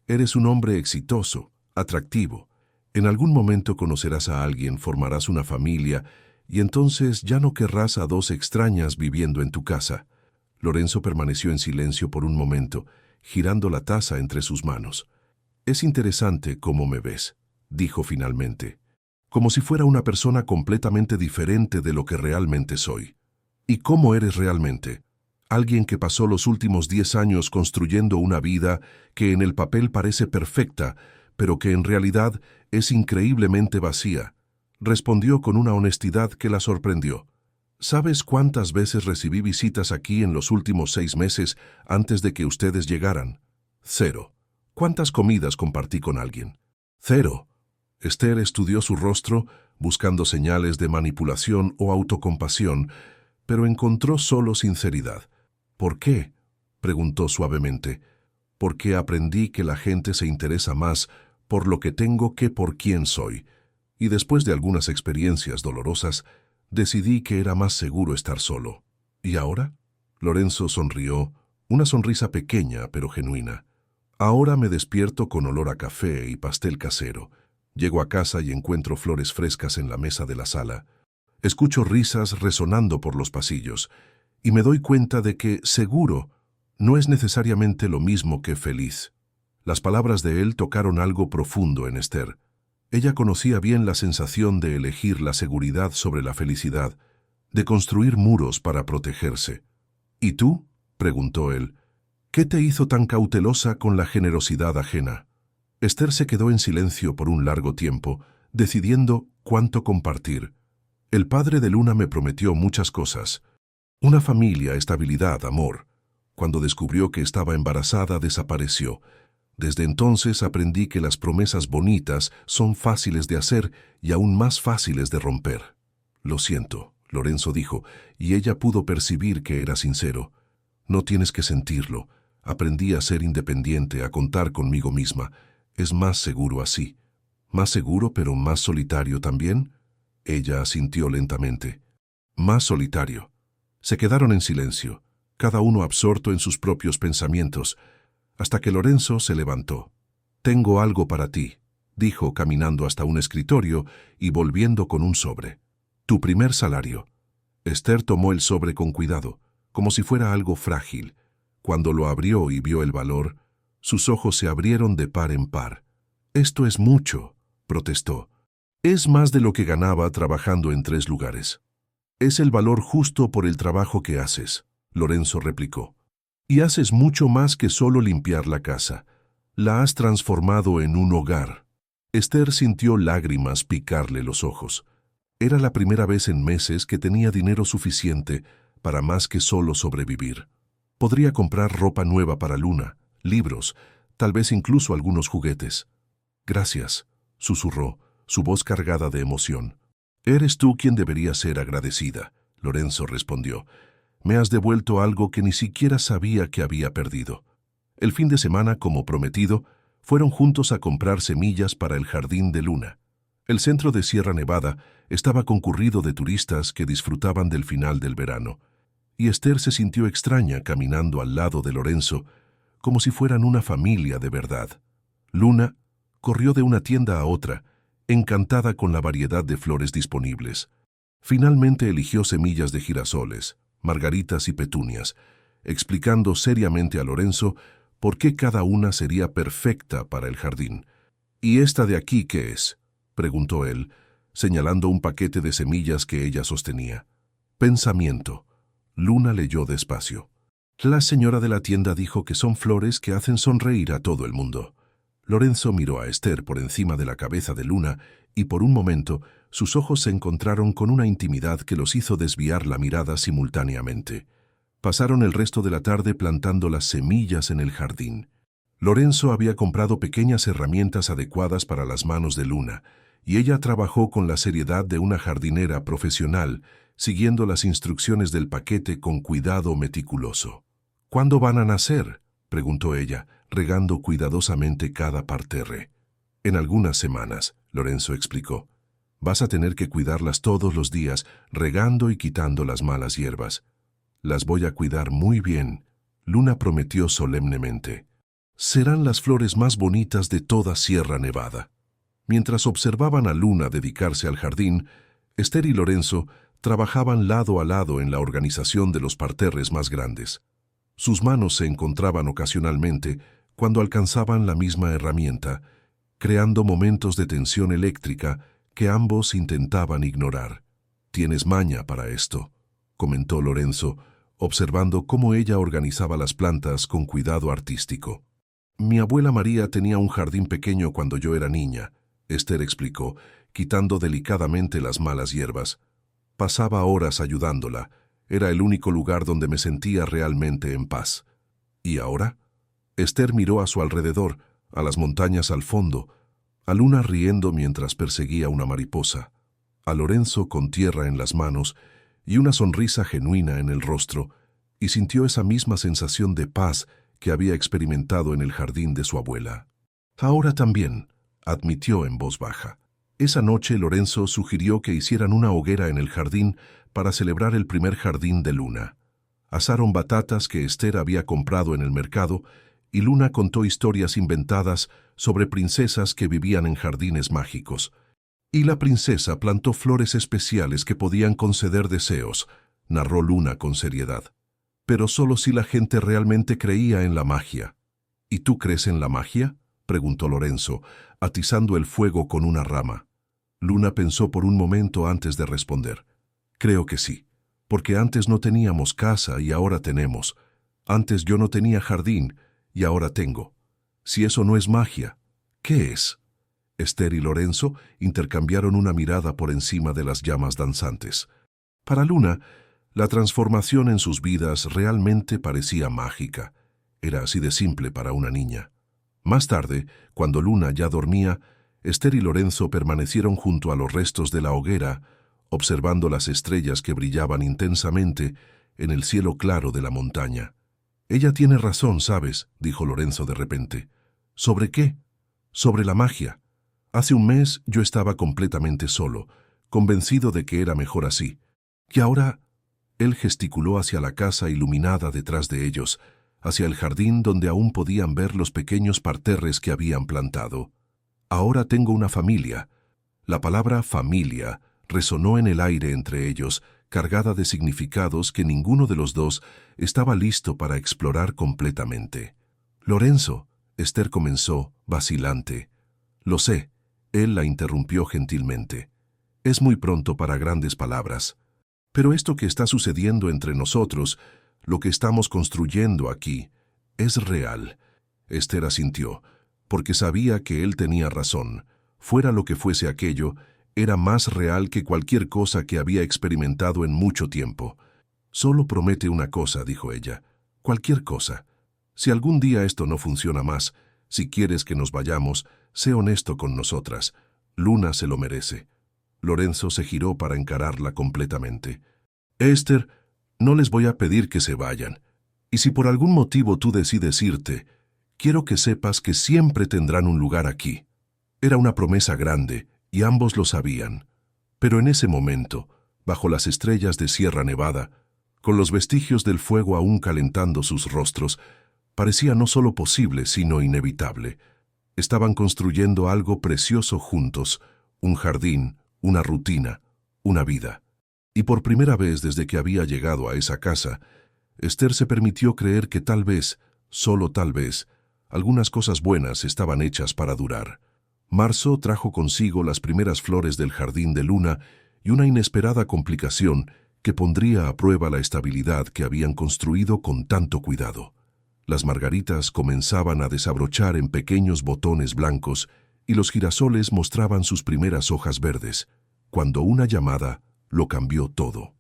Eres un hombre exitoso, atractivo. En algún momento conocerás a alguien, formarás una familia, y entonces ya no querrás a dos extrañas viviendo en tu casa». Lorenzo permaneció en silencio por un momento, girando la taza entre sus manos. «Es interesante cómo me ves», dijo finalmente, «como si fuera una persona completamente diferente de lo que realmente soy». «¿Y cómo eres realmente?». «Alguien que pasó los últimos 10 años construyendo una vida que en el papel parece perfecta, pero que en realidad es increíblemente vacía», respondió con una honestidad que la sorprendió. «¿Sabes cuántas veces recibí visitas aquí en los últimos 6 meses antes de que ustedes llegaran?». «0». «¿Cuántas comidas compartí con alguien?». «0». Esther estudió su rostro, buscando señales de manipulación o autocompasión, pero encontró solo sinceridad. «¿Por qué?», preguntó suavemente. «Porque aprendí que la gente se interesa más por lo que tengo que por quién soy. Y después de algunas experiencias dolorosas, decidí que era más seguro estar solo». «¿Y ahora?». Lorenzo sonrió, una sonrisa pequeña pero genuina. «Ahora me despierto con olor a café y pastel casero. Llego a casa y encuentro flores frescas en la mesa de la sala. Escucho risas resonando por los pasillos y me doy cuenta de que seguro no es necesariamente lo mismo que feliz». Las palabras de él tocaron algo profundo en Esther. Ella conocía bien la sensación de elegir la seguridad sobre la felicidad. de construir muros para protegerse. ¿Y tú?, preguntó él. ¿Qué te hizo tan cautelosa con la generosidad ajena? Esther se quedó en silencio por un largo tiempo, decidiendo cuánto compartir. El padre de Luna me prometió muchas cosas. Una familia, estabilidad, amor. Cuando descubrió que estaba embarazada, desapareció. Desde entonces aprendí que las promesas bonitas son fáciles de hacer y aún más fáciles de romper. Lo siento, Lorenzo dijo, y ella pudo percibir que era sincero. No tienes que sentirlo. Aprendí a ser independiente, a contar conmigo misma. Es más seguro así. ¿Más seguro pero más solitario también? Ella asintió lentamente. Más solitario. Se quedaron en silencio, cada uno absorto en sus propios pensamientos, hasta que Lorenzo se levantó. «Tengo algo para ti», dijo caminando hasta un escritorio y volviendo con un sobre. «Tu primer salario». Esther tomó el sobre con cuidado, como si fuera algo frágil. Cuando lo abrió y vio el valor, sus ojos se abrieron de par en par. «Esto es mucho», protestó. «Es más de lo que ganaba trabajando en 3 lugares». «Es el valor justo por el trabajo que haces», Lorenzo replicó. «Y haces mucho más que solo limpiar la casa. La has transformado en un hogar». Esther sintió lágrimas picarle los ojos. Era la primera vez en meses que tenía dinero suficiente para más que solo sobrevivir. Podría comprar ropa nueva para Luna, libros, tal vez incluso algunos juguetes. «Gracias», susurró, su voz cargada de emoción. «Eres tú quien debería ser agradecida», Lorenzo respondió. «Me has devuelto algo que ni siquiera sabía que había perdido». El fin de semana, como prometido, fueron juntos a comprar semillas para el jardín de Luna. El centro de Sierra Nevada estaba concurrido de turistas que disfrutaban del final del verano, y Esther se sintió extraña caminando al lado de Lorenzo, como si fueran una familia de verdad. Luna corrió de una tienda a otra, encantada con la variedad de flores disponibles. Finalmente eligió semillas de girasoles, margaritas y petunias, explicando seriamente a Lorenzo por qué cada una sería perfecta para el jardín. «¿Y esta de aquí qué es?», preguntó él, señalando un paquete de semillas que ella sostenía. «Pensamiento». Luna leyó despacio. «La señora de la tienda dijo que son flores que hacen sonreír a todo el mundo». Lorenzo miró a Esther por encima de la cabeza de Luna y por un momento sus ojos se encontraron con una intimidad que los hizo desviar la mirada simultáneamente. Pasaron el resto de la tarde plantando las semillas en el jardín. Lorenzo había comprado pequeñas herramientas adecuadas para las manos de Luna, y ella trabajó con la seriedad de una jardinera profesional, siguiendo las instrucciones del paquete con cuidado meticuloso. «¿Cuándo van a nacer?», preguntó ella, regando cuidadosamente cada parterre. «En algunas semanas», Lorenzo explicó. «Vas a tener que cuidarlas todos los días, regando y quitando las malas hierbas». «Las voy a cuidar muy bien», Luna prometió solemnemente. «Serán las flores más bonitas de toda Sierra Nevada». Mientras observaban a Luna dedicarse al jardín, Esther y Lorenzo trabajaban lado a lado en la organización de los parterres más grandes. Sus manos se encontraban ocasionalmente cuando alcanzaban la misma herramienta, creando momentos de tensión eléctrica que ambos intentaban ignorar. «Tienes maña para esto», comentó Lorenzo, observando cómo ella organizaba las plantas con cuidado artístico. «Mi abuela María tenía un jardín pequeño cuando yo era niña», Esther explicó, quitando delicadamente las malas hierbas. «Pasaba horas ayudándola. Era el único lugar donde me sentía realmente en paz». «¿Y ahora?». Esther miró a su alrededor, a las montañas al fondo, a Luna riendo mientras perseguía una mariposa, a Lorenzo con tierra en las manos y una sonrisa genuina en el rostro, y sintió esa misma sensación de paz que había experimentado en el jardín de su abuela. «Ahora también», admitió en voz baja. Esa noche Lorenzo sugirió que hicieran una hoguera en el jardín para celebrar el primer jardín de Luna. Asaron batatas que Esther había comprado en el mercado y Luna contó historias inventadas sobre princesas que vivían en jardines mágicos. «Y la princesa plantó flores especiales que podían conceder deseos», narró Luna con seriedad. «Pero solo si la gente realmente creía en la magia». «¿Y tú crees en la magia?», preguntó Lorenzo, atizando el fuego con una rama. Luna pensó por un momento antes de responder. «Creo que sí. Porque antes no teníamos casa y ahora tenemos. Antes yo no tenía jardín y ahora tengo. Si eso no es magia, ¿qué es? Esther y Lorenzo intercambiaron una mirada por encima de las llamas danzantes. Para Luna, la transformación en sus vidas realmente parecía mágica. Era así de simple para una niña. Más tarde, cuando Luna ya dormía, Esther y Lorenzo permanecieron junto a los restos de la hoguera, observando las estrellas que brillaban intensamente en el cielo claro de la montaña. «Ella tiene razón, ¿sabes?», dijo Lorenzo de repente. «¿Sobre qué?». «Sobre la magia. Hace un mes yo estaba completamente solo, convencido de que era mejor así. Y ahora...» Él gesticuló hacia la casa iluminada detrás de ellos, hacia el jardín donde aún podían ver los pequeños parterres que habían plantado. «Ahora tengo una familia». La palabra familia resonó en el aire entre ellos, cargada de significados que ninguno de los dos estaba listo para explorar completamente. «Lorenzo», Esther comenzó, vacilante. «Lo sé», él la interrumpió gentilmente. «Es muy pronto para grandes palabras. Pero esto que está sucediendo entre nosotros, lo que estamos construyendo aquí, es real». Esther asintió, porque sabía que él tenía razón. Fuera lo que fuese aquello, era más real que cualquier cosa que había experimentado en mucho tiempo. «Solo promete una cosa», dijo ella. «Cualquier cosa. Si algún día esto no funciona más, si quieres que nos vayamos, sé honesto con nosotras. Luna se lo merece». Lorenzo se giró para encararla completamente. «Esther, no les voy a pedir que se vayan. Y si por algún motivo tú decides irte, quiero que sepas que siempre tendrán un lugar aquí». Era una promesa grande, y ambos lo sabían. Pero en ese momento, bajo las estrellas de Sierra Nevada, con los vestigios del fuego aún calentando sus rostros, parecía no solo posible, sino inevitable. Estaban construyendo algo precioso juntos, un jardín, una rutina, una vida. Y por primera vez desde que había llegado a esa casa, Esther se permitió creer que tal vez, solo tal vez, algunas cosas buenas estaban hechas para durar. Marzo trajo consigo las primeras flores del jardín de Luna y una inesperada complicación que pondría a prueba la estabilidad que habían construido con tanto cuidado. Las margaritas comenzaban a desabrochar en pequeños botones blancos y los girasoles mostraban sus primeras hojas verdes, cuando una llamada lo cambió todo.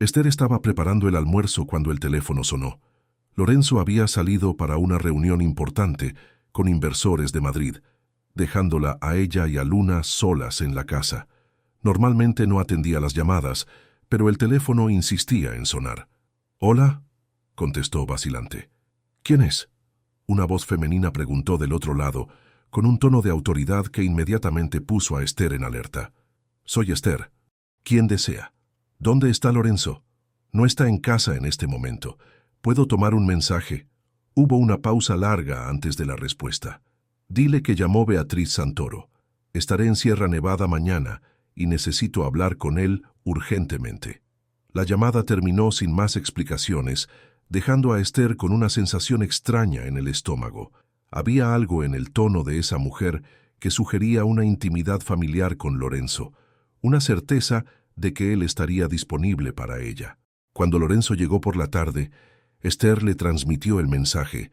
Esther estaba preparando el almuerzo cuando el teléfono sonó. Lorenzo había salido para una reunión importante con inversores de Madrid, dejándola a ella y a Luna solas en la casa. Normalmente no atendía las llamadas, pero el teléfono insistía en sonar. «¿Hola?», contestó vacilante. «¿Quién es?», una voz femenina preguntó del otro lado, con un tono de autoridad que inmediatamente puso a Esther en alerta. «Soy Esther. ¿Quién desea?». «¿Dónde está Lorenzo?». «No está en casa en este momento. ¿Puedo tomar un mensaje?». Hubo una pausa larga antes de la respuesta. «Dile que llamó Beatriz Santoro. Estaré en Sierra Nevada mañana y necesito hablar con él urgentemente». La llamada terminó sin más explicaciones, dejando a Esther con una sensación extraña en el estómago. Había algo en el tono de esa mujer que sugería una intimidad familiar con Lorenzo, una certeza de que él estaría disponible para ella. Cuando Lorenzo llegó por la tarde, Esther le transmitió el mensaje,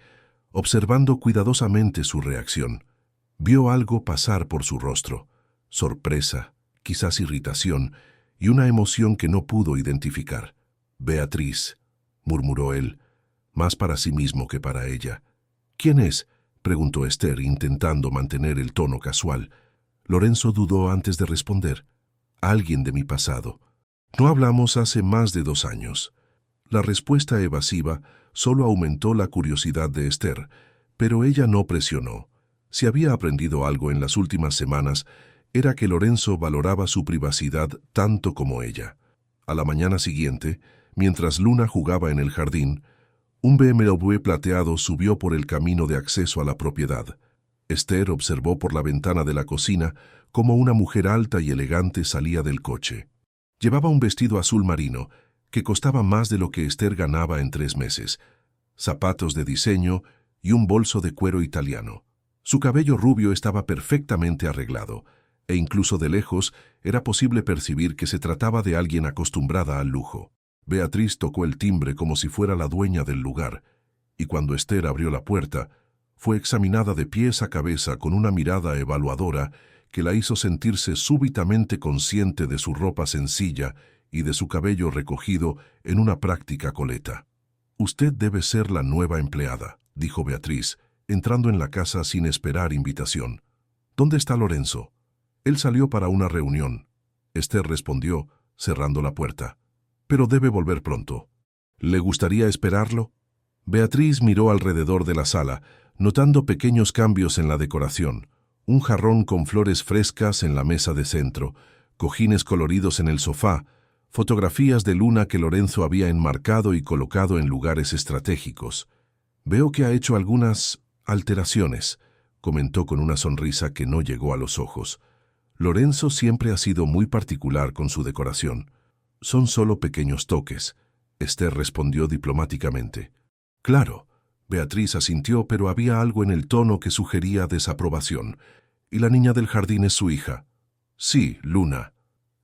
observando cuidadosamente su reacción. Vio algo pasar por su rostro: sorpresa, quizás irritación, y una emoción que no pudo identificar. «Beatriz», murmuró él, más para sí mismo que para ella. «¿Quién es?», preguntó Esther, intentando mantener el tono casual. Lorenzo dudó antes de responder. «Alguien de mi pasado. No hablamos hace más de 2 años». La respuesta evasiva solo aumentó la curiosidad de Esther, pero ella no presionó. Si había aprendido algo en las últimas semanas, era que Lorenzo valoraba su privacidad tanto como ella. A la mañana siguiente, mientras Luna jugaba en el jardín, un BMW plateado subió por el camino de acceso a la propiedad. Esther observó por la ventana de la cocina cómo una mujer alta y elegante salía del coche. Llevaba un vestido azul marino, que costaba más de lo que Esther ganaba en 3 meses, zapatos de diseño y un bolso de cuero italiano. Su cabello rubio estaba perfectamente arreglado, e incluso de lejos era posible percibir que se trataba de alguien acostumbrada al lujo. Beatriz tocó el timbre como si fuera la dueña del lugar, y cuando Esther abrió la puerta, fue examinada de pies a cabeza con una mirada evaluadora que la hizo sentirse súbitamente consciente de su ropa sencilla y de su cabello recogido en una práctica coleta. «Usted debe ser la nueva empleada», dijo Beatriz, entrando en la casa sin esperar invitación. «¿Dónde está Lorenzo?» «Él salió para una reunión», Esther respondió, cerrando la puerta. «Pero debe volver pronto». «¿Le gustaría esperarlo?» Beatriz miró alrededor de la sala, notando pequeños cambios en la decoración. Un jarrón con flores frescas en la mesa de centro, cojines coloridos en el sofá, fotografías de Luna que Lorenzo había enmarcado y colocado en lugares estratégicos. «Veo que ha hecho algunas alteraciones», comentó con una sonrisa que no llegó a los ojos. «Lorenzo siempre ha sido muy particular con su decoración». «Son solo pequeños toques», Esther respondió diplomáticamente. «Claro», Beatriz asintió, pero había algo en el tono que sugería desaprobación. «¿Y la niña del jardín es su hija?» «Sí, Luna».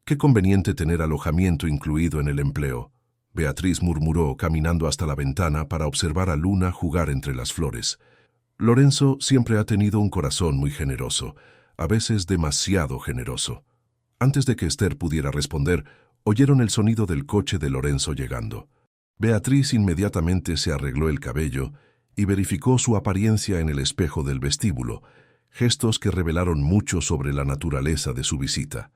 «Qué conveniente tener alojamiento incluido en el empleo», Beatriz murmuró, caminando hasta la ventana para observar a Luna jugar entre las flores. «Lorenzo siempre ha tenido un corazón muy generoso, a veces demasiado generoso». Antes de que Esther pudiera responder, oyeron el sonido del coche de Lorenzo llegando. Beatriz inmediatamente se arregló el cabello y verificó su apariencia en el espejo del vestíbulo, gestos que revelaron mucho sobre la naturaleza de su visita.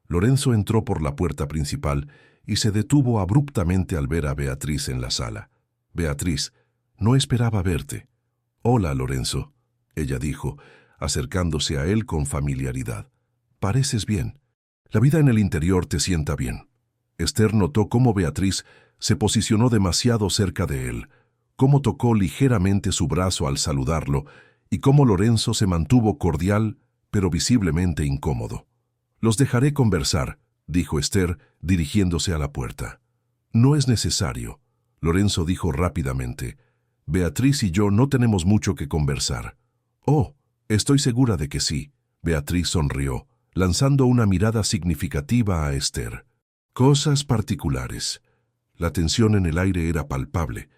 Lorenzo entró por la puerta principal y se detuvo abruptamente al ver a Beatriz en la sala. «Beatriz, no esperaba verte». «Hola, Lorenzo», ella dijo, acercándose a él con familiaridad. «Pareces bien. La vida en el interior te sienta bien». Esther notó cómo Beatriz se posicionó demasiado cerca de él, cómo tocó ligeramente su brazo al saludarlo y cómo Lorenzo se mantuvo cordial, pero visiblemente incómodo. «Los dejaré conversar», dijo Esther, dirigiéndose a la puerta. «No es necesario», Lorenzo dijo rápidamente. «Beatriz y yo no tenemos mucho que conversar». «Oh, estoy segura de que sí», Beatriz sonrió, lanzando una mirada significativa a Esther. «Cosas particulares». La tensión en el aire era palpable.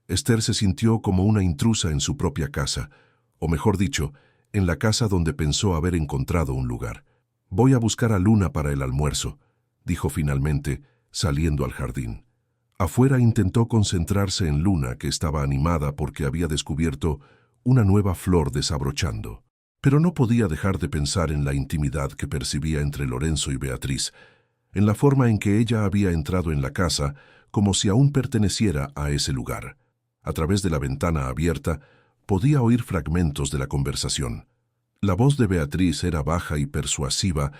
Esther se sintió como una intrusa en su propia casa, o mejor dicho, en la casa donde pensó haber encontrado un lugar. «Voy a buscar a Luna para el almuerzo», dijo finalmente, saliendo al jardín. Afuera intentó concentrarse en Luna, que estaba animada porque había descubierto una nueva flor desabrochando. Pero no podía dejar de pensar en la intimidad que percibía entre Lorenzo y Beatriz, en la forma en que ella había entrado en la casa, como si aún perteneciera a ese lugar. A través de la ventana abierta, podía oír fragmentos de la conversación. La voz de Beatriz era baja y persuasiva,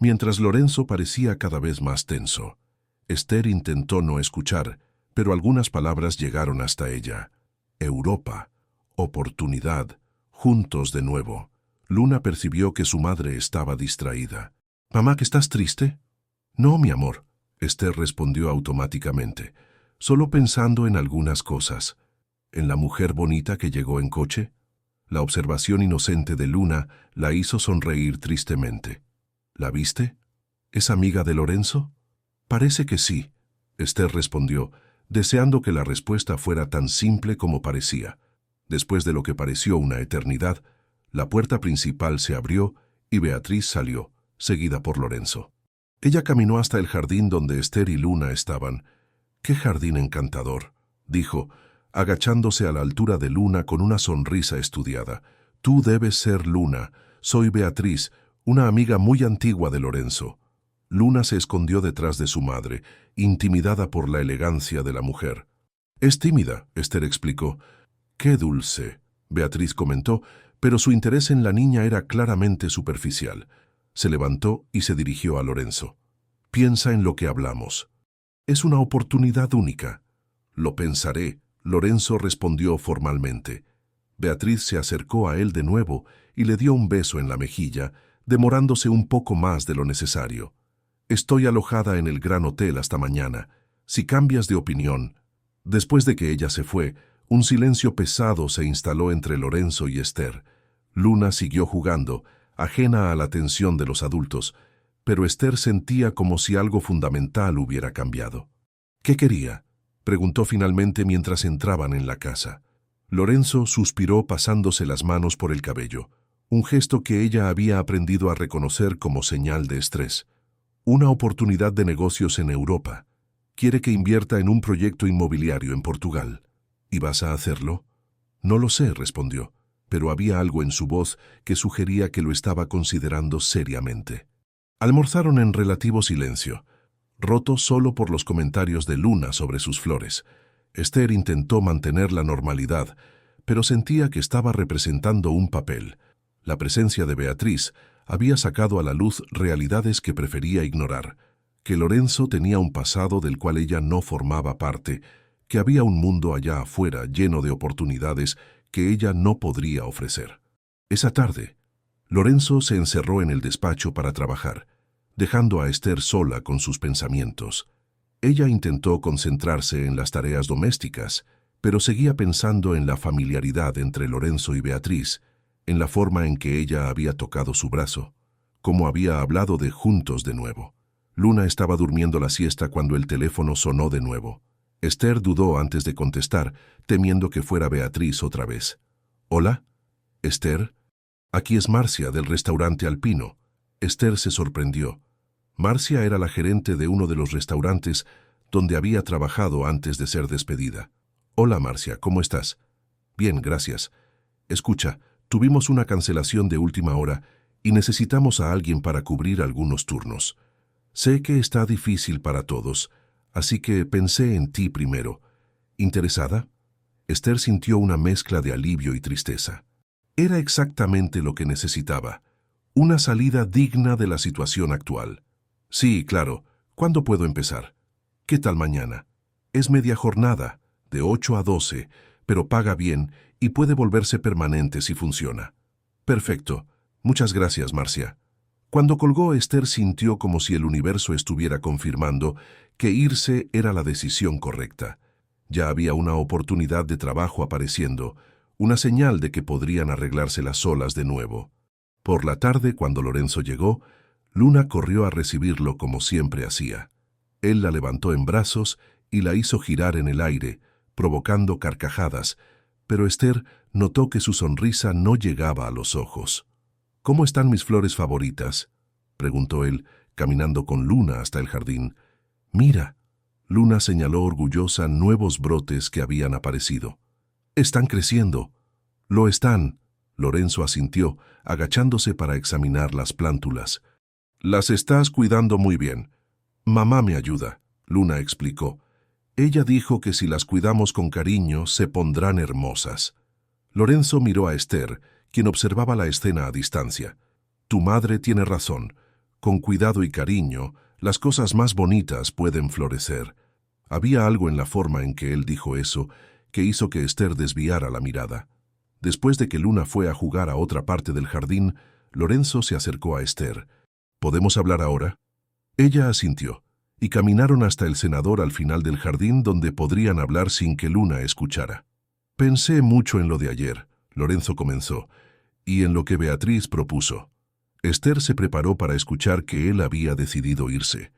mientras Lorenzo parecía cada vez más tenso. Esther intentó no escuchar, pero algunas palabras llegaron hasta ella. Europa, oportunidad, juntos de nuevo. Luna percibió que su madre estaba distraída. «Mamá, ¿que estás triste?» «No, mi amor», Esther respondió automáticamente, solo pensando en algunas cosas. ¿En la mujer bonita que llegó en coche? La observación inocente de Luna la hizo sonreír tristemente. ¿La viste? ¿Es amiga de Lorenzo? Parece que sí, Esther respondió, deseando que la respuesta fuera tan simple como parecía. Después de lo que pareció una eternidad, la puerta principal se abrió y Beatriz salió, seguida por Lorenzo. Ella caminó hasta el jardín donde Esther y Luna estaban. «¡Qué jardín encantador!», dijo, agachándose a la altura de Luna con una sonrisa estudiada. «Tú debes ser Luna. Soy Beatriz, una amiga muy antigua de Lorenzo». Luna se escondió detrás de su madre, intimidada por la elegancia de la mujer. «Es tímida», Esther explicó. «Qué dulce», Beatriz comentó, pero su interés en la niña era claramente superficial. Se levantó y se dirigió a Lorenzo. «Piensa en lo que hablamos. Es una oportunidad única». «Lo pensaré», Lorenzo respondió formalmente. Beatriz se acercó a él de nuevo y le dio un beso en la mejilla, demorándose un poco más de lo necesario. «Estoy alojada en el Gran Hotel hasta mañana. Si cambias de opinión». Después de que ella se fue, un silencio pesado se instaló entre Lorenzo y Esther. Luna siguió jugando, ajena a la atención de los adultos, pero Esther sentía como si algo fundamental hubiera cambiado. ¿Qué quería?, preguntó finalmente mientras entraban en la casa. Lorenzo suspiró pasándose las manos por el cabello, un gesto que ella había aprendido a reconocer como señal de estrés. Una oportunidad de negocios en Europa. Quiere que invierta en un proyecto inmobiliario en Portugal. ¿Y vas a hacerlo? No lo sé, respondió, pero había algo en su voz que sugería que lo estaba considerando seriamente. Almorzaron en relativo silencio, roto solo por los comentarios de Luna sobre sus flores. Esther intentó mantener la normalidad, pero sentía que estaba representando un papel. La presencia de Beatriz había sacado a la luz realidades que prefería ignorar, que Lorenzo tenía un pasado del cual ella no formaba parte, que había un mundo allá afuera lleno de oportunidades que ella no podría ofrecer. Esa tarde, Lorenzo se encerró en el despacho para trabajar, dejando a Esther sola con sus pensamientos. Ella intentó concentrarse en las tareas domésticas, pero seguía pensando en la familiaridad entre Lorenzo y Beatriz, en la forma en que ella había tocado su brazo, cómo había hablado de juntos de nuevo. Luna estaba durmiendo la siesta cuando el teléfono sonó de nuevo. Esther dudó antes de contestar, temiendo que fuera Beatriz otra vez. «¿Hola? Esther? Aquí es Marcia, del restaurante Alpino». Esther se sorprendió. Marcia era la gerente de uno de los restaurantes donde había trabajado antes de ser despedida. «Hola, Marcia, ¿cómo estás?» «Bien, gracias. Escucha, tuvimos una cancelación de última hora y necesitamos a alguien para cubrir algunos turnos. Sé que está difícil para todos, así que pensé en ti primero. ¿Interesada?» Esther sintió una mezcla de alivio y tristeza. Era exactamente lo que necesitaba, una salida digna de la situación actual. «Sí, claro. ¿Cuándo puedo empezar?» «¿Qué tal mañana?» «Es media jornada, de 8 a 12, pero paga bien y puede volverse permanente si funciona». «Perfecto. Muchas gracias, Marcia». Cuando colgó, Esther sintió como si el universo estuviera confirmando que irse era la decisión correcta. Ya había una oportunidad de trabajo apareciendo, una señal de que podrían arreglárselas solas de nuevo. Por la tarde, cuando Lorenzo llegó, Luna corrió a recibirlo como siempre hacía. Él la levantó en brazos y la hizo girar en el aire, provocando carcajadas, pero Esther notó que su sonrisa no llegaba a los ojos. «¿Cómo están mis flores favoritas?», preguntó él, caminando con Luna hasta el jardín. «Mira». Luna señaló orgullosa nuevos brotes que habían aparecido. «Están creciendo». «Lo están», Lorenzo asintió, agachándose para examinar las plántulas. «Las estás cuidando muy bien». «Mamá me ayuda», Luna explicó. «Ella dijo que si las cuidamos con cariño se pondrán hermosas». Lorenzo miró a Esther, quien observaba la escena a distancia. «Tu madre tiene razón. Con cuidado y cariño, las cosas más bonitas pueden florecer». Había algo en la forma en que él dijo eso que hizo que Esther desviara la mirada. Después de que Luna fue a jugar a otra parte del jardín, Lorenzo se acercó a Esther. «¿Podemos hablar ahora?» Ella asintió, y caminaron hasta el cenador al final del jardín donde podrían hablar sin que Luna escuchara. «Pensé mucho en lo de ayer», Lorenzo comenzó, «y en lo que Beatriz propuso». Esther se preparó para escuchar que él había decidido irse.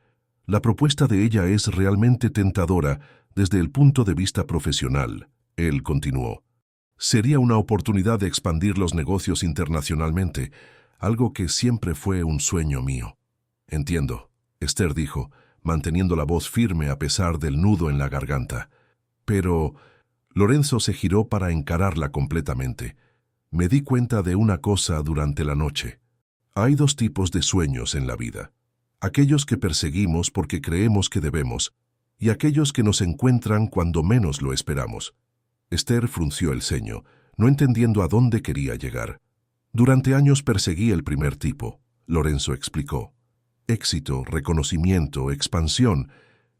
«La propuesta de ella es realmente tentadora desde el punto de vista profesional», él continuó. «Sería una oportunidad de expandir los negocios internacionalmente, algo que siempre fue un sueño mío». «Entiendo», Esther dijo, manteniendo la voz firme a pesar del nudo en la garganta. «Pero…» Lorenzo se giró para encararla completamente. «Me di cuenta de una cosa durante la noche. Hay dos tipos de sueños en la vida. Aquellos que perseguimos porque creemos que debemos, y aquellos que nos encuentran cuando menos lo esperamos». Esther frunció el ceño, no entendiendo a dónde quería llegar. «Durante años perseguí el primer tipo», Lorenzo explicó. «Éxito, reconocimiento, expansión,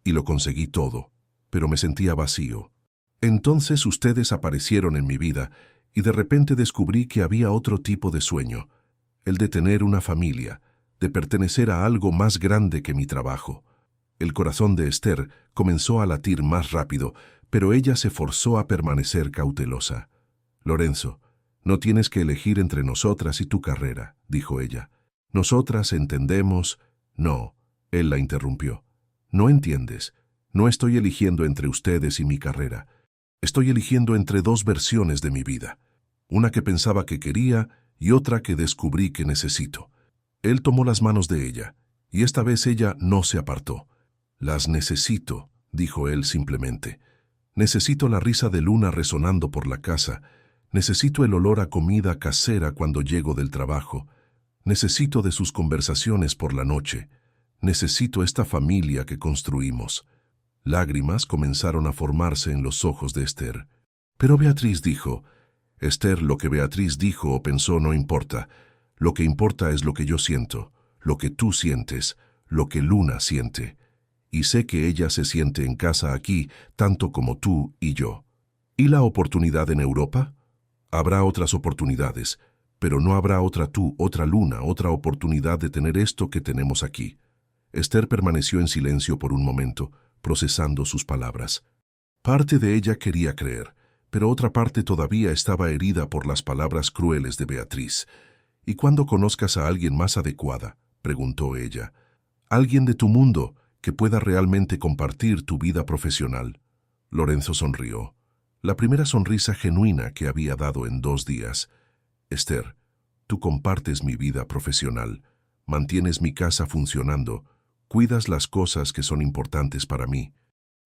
y lo conseguí todo, pero me sentía vacío. Entonces ustedes aparecieron en mi vida y de repente descubrí que había otro tipo de sueño, el de tener una familia, de pertenecer a algo más grande que mi trabajo». El corazón de Esther comenzó a latir más rápido, pero ella se forzó a permanecer cautelosa. «Lorenzo, no tienes que elegir entre nosotras y tu carrera», dijo ella. «Nosotras entendemos…» «No», él la interrumpió. «No entiendes. No estoy eligiendo entre ustedes y mi carrera. Estoy eligiendo entre dos versiones de mi vida. Una que pensaba que quería y otra que descubrí que necesito. Él tomó las manos de ella, y esta vez ella no se apartó. Las necesito, dijo él simplemente. Necesito la risa de Luna resonando por la casa. Necesito el olor a comida casera cuando llego del trabajo. Necesito de sus conversaciones por la noche. Necesito esta familia que construimos. Lágrimas comenzaron a formarse en los ojos de Esther. Pero Beatriz dijo, Esther, lo que Beatriz dijo o pensó no importa. Lo que importa es lo que yo siento, lo que tú sientes, lo que Luna siente. Y sé que ella se siente en casa aquí, tanto como tú y yo. ¿Y la oportunidad en Europa? Habrá otras oportunidades, pero no habrá otra tú, otra Luna, otra oportunidad de tener esto que tenemos aquí. Esther permaneció en silencio por un momento, procesando sus palabras. Parte de ella quería creer, pero otra parte todavía estaba herida por las palabras crueles de Beatriz. ¿Y cuándo conozcas a alguien más adecuada?, preguntó ella. Alguien de tu mundo que pueda realmente compartir tu vida profesional. Lorenzo sonrió. La primera sonrisa genuina que había dado en 2 días. Esther, tú compartes mi vida profesional, mantienes mi casa funcionando, cuidas las cosas que son importantes para mí.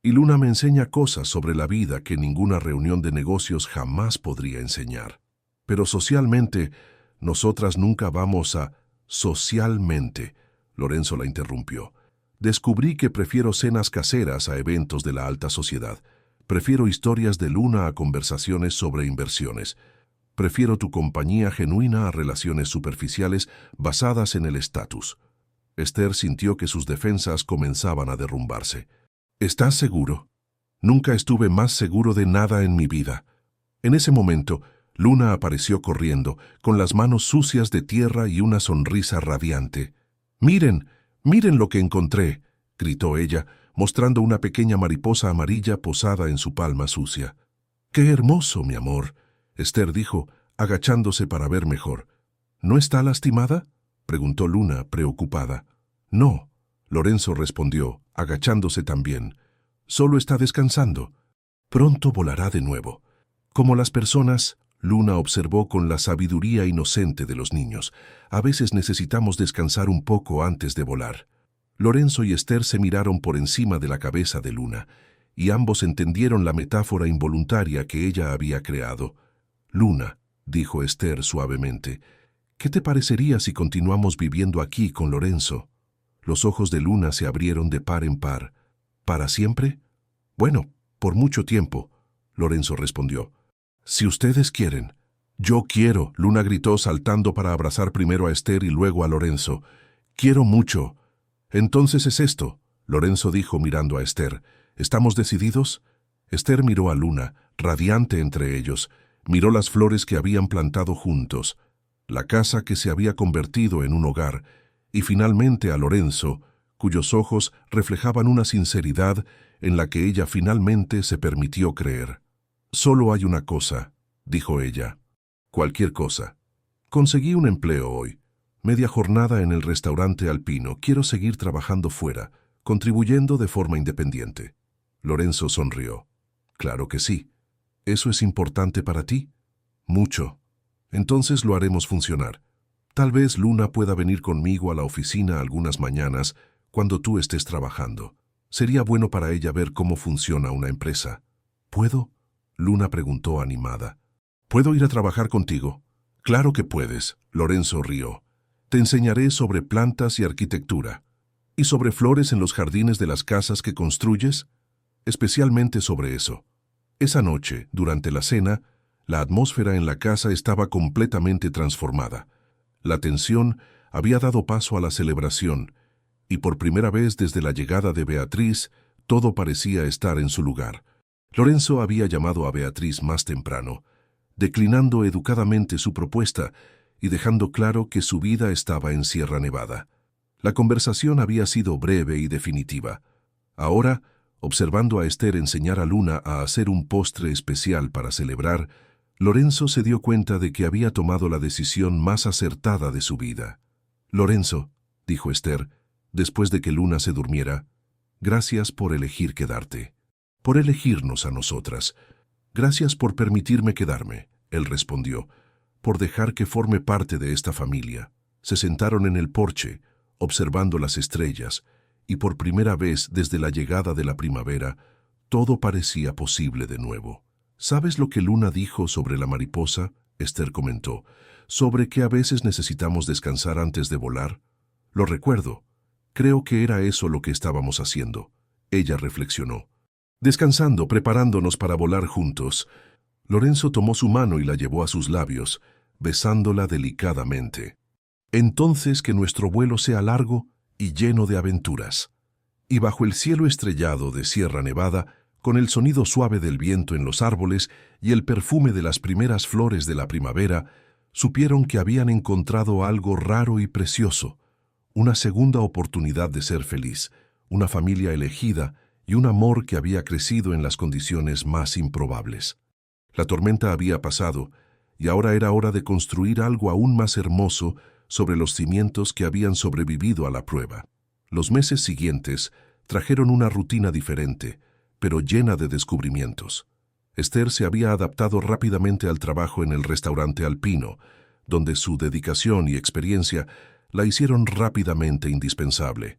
Y Luna me enseña cosas sobre la vida que ninguna reunión de negocios jamás podría enseñar. Pero socialmente, nosotras nunca vamos a... Socialmente, Lorenzo la interrumpió. Descubrí que prefiero cenas caseras a eventos de la alta sociedad. Prefiero historias de Luna a conversaciones sobre inversiones. Prefiero tu compañía genuina a relaciones superficiales basadas en el estatus. Esther sintió que sus defensas comenzaban a derrumbarse. ¿Estás seguro? Nunca estuve más seguro de nada en mi vida. En ese momento, Luna apareció corriendo, con las manos sucias de tierra y una sonrisa radiante. «¡Miren! ¡Miren lo que encontré!», gritó ella, mostrando una pequeña mariposa amarilla posada en su palma sucia. «¡Qué hermoso, mi amor!», Esther dijo, agachándose para ver mejor. «¿No está lastimada?», preguntó Luna, preocupada. «No», Lorenzo respondió, agachándose también. «Solo está descansando. Pronto volará de nuevo». Como las personas, Luna observó con la sabiduría inocente de los niños. A veces necesitamos descansar un poco antes de volar. Lorenzo y Esther se miraron por encima de la cabeza de Luna, y ambos entendieron la metáfora involuntaria que ella había creado. «Luna», dijo Esther suavemente, «¿qué te parecería si continuamos viviendo aquí con Lorenzo?» Los ojos de Luna se abrieron de par en par. «¿Para siempre?». «Bueno, por mucho tiempo», Lorenzo respondió. «Si ustedes quieren». «Yo quiero», Luna gritó saltando para abrazar primero a Esther y luego a Lorenzo. «Quiero mucho». «Entonces es esto», Lorenzo dijo mirando a Esther. «¿Estamos decididos?». Esther miró a Luna, radiante entre ellos. Miró las flores que habían plantado juntos, la casa que se había convertido en un hogar, y finalmente a Lorenzo, cuyos ojos reflejaban una sinceridad en la que ella finalmente se permitió creer. «Solo hay una cosa», dijo ella. «Cualquier cosa. Conseguí un empleo hoy. Media jornada en el restaurante alpino. Quiero seguir trabajando fuera, contribuyendo de forma independiente». Lorenzo sonrió. «Claro que sí. ¿Eso es importante para ti?». «Mucho. Entonces lo haremos funcionar. Tal vez Luna pueda venir conmigo a la oficina algunas mañanas cuando tú estés trabajando. Sería bueno para ella ver cómo funciona una empresa». «¿Puedo?», Luna preguntó animada. «¿Puedo ir a trabajar contigo?». «Claro que puedes», Lorenzo rió. «Te enseñaré sobre plantas y arquitectura. ¿Y sobre flores en los jardines de las casas que construyes?». «Especialmente sobre eso». Esa noche, durante la cena, la atmósfera en la casa estaba completamente transformada. La tensión había dado paso a la celebración, y por primera vez desde la llegada de Beatriz, todo parecía estar en su lugar. Lorenzo había llamado a Beatriz más temprano, declinando educadamente su propuesta y dejando claro que su vida estaba en Sierra Nevada. La conversación había sido breve y definitiva. Ahora, observando a Esther enseñar a Luna a hacer un postre especial para celebrar, Lorenzo se dio cuenta de que había tomado la decisión más acertada de su vida. «Lorenzo», dijo Esther, después de que Luna se durmiera, Gracias por elegir quedarte, por elegirnos a nosotras. Gracias por permitirme quedarme, él respondió, por dejar que forme parte de esta familia. Se sentaron en el porche, observando las estrellas, y por primera vez desde la llegada de la primavera, todo parecía posible de nuevo. ¿Sabes lo que Luna dijo sobre la mariposa?, Esther comentó, sobre que a veces necesitamos descansar antes de volar. Lo recuerdo. Creo que era eso lo que estábamos haciendo. Ella reflexionó. Descansando, preparándonos para volar juntos. Lorenzo tomó su mano y la llevó a sus labios, besándola delicadamente. Entonces que nuestro vuelo sea largo y lleno de aventuras. Y bajo el cielo estrellado de Sierra Nevada, con el sonido suave del viento en los árboles y el perfume de las primeras flores de la primavera, supieron que habían encontrado algo raro y precioso, una segunda oportunidad de ser feliz, una familia elegida y un amor que había crecido en las condiciones más improbables. La tormenta había pasado, y ahora era hora de construir algo aún más hermoso sobre los cimientos que habían sobrevivido a la prueba. Los meses siguientes trajeron una rutina diferente, pero llena de descubrimientos. Esther se había adaptado rápidamente al trabajo en el restaurante alpino, donde su dedicación y experiencia la hicieron rápidamente indispensable.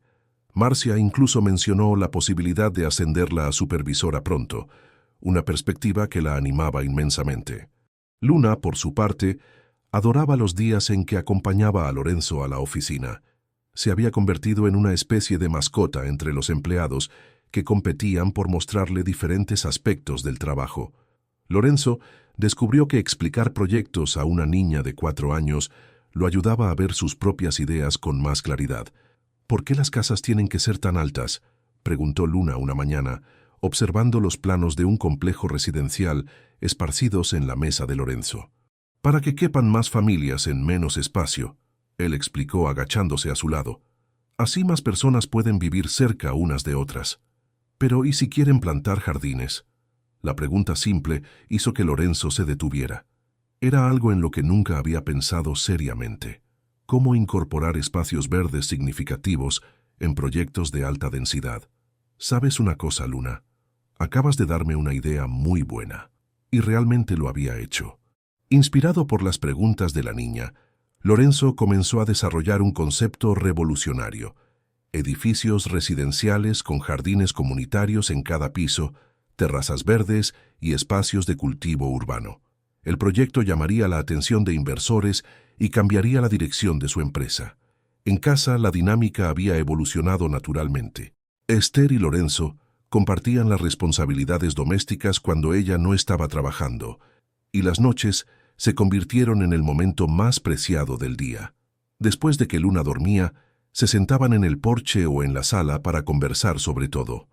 Marcia incluso mencionó la posibilidad de ascenderla a supervisora pronto, una perspectiva que la animaba inmensamente. Luna, por su parte, adoraba los días en que acompañaba a Lorenzo a la oficina. Se había convertido en una especie de mascota entre los empleados que competían por mostrarle diferentes aspectos del trabajo. Lorenzo descubrió que explicar proyectos a una niña de 4 años lo ayudaba a ver sus propias ideas con más claridad. ¿Por qué las casas tienen que ser tan altas?, preguntó Luna una mañana, observando los planos de un complejo residencial esparcidos en la mesa de Lorenzo. Para que quepan más familias en menos espacio, él explicó agachándose a su lado. Así más personas pueden vivir cerca unas de otras. Pero ¿y si quieren plantar jardines? La pregunta simple hizo que Lorenzo se detuviera. Era algo en lo que nunca había pensado seriamente. ¿Cómo incorporar espacios verdes significativos en proyectos de alta densidad? ¿Sabes una cosa, Luna? Acabas de darme una idea muy buena. Y realmente lo había hecho. Inspirado por las preguntas de la niña, Lorenzo comenzó a desarrollar un concepto revolucionario. Edificios residenciales con jardines comunitarios en cada piso, terrazas verdes y espacios de cultivo urbano. El proyecto llamaría la atención de inversores y cambiaría la dirección de su empresa. En casa, la dinámica había evolucionado naturalmente. Esther y Lorenzo compartían las responsabilidades domésticas cuando ella no estaba trabajando, y las noches se convirtieron en el momento más preciado del día. Después de que Luna dormía, se sentaban en el porche o en la sala para conversar sobre todo.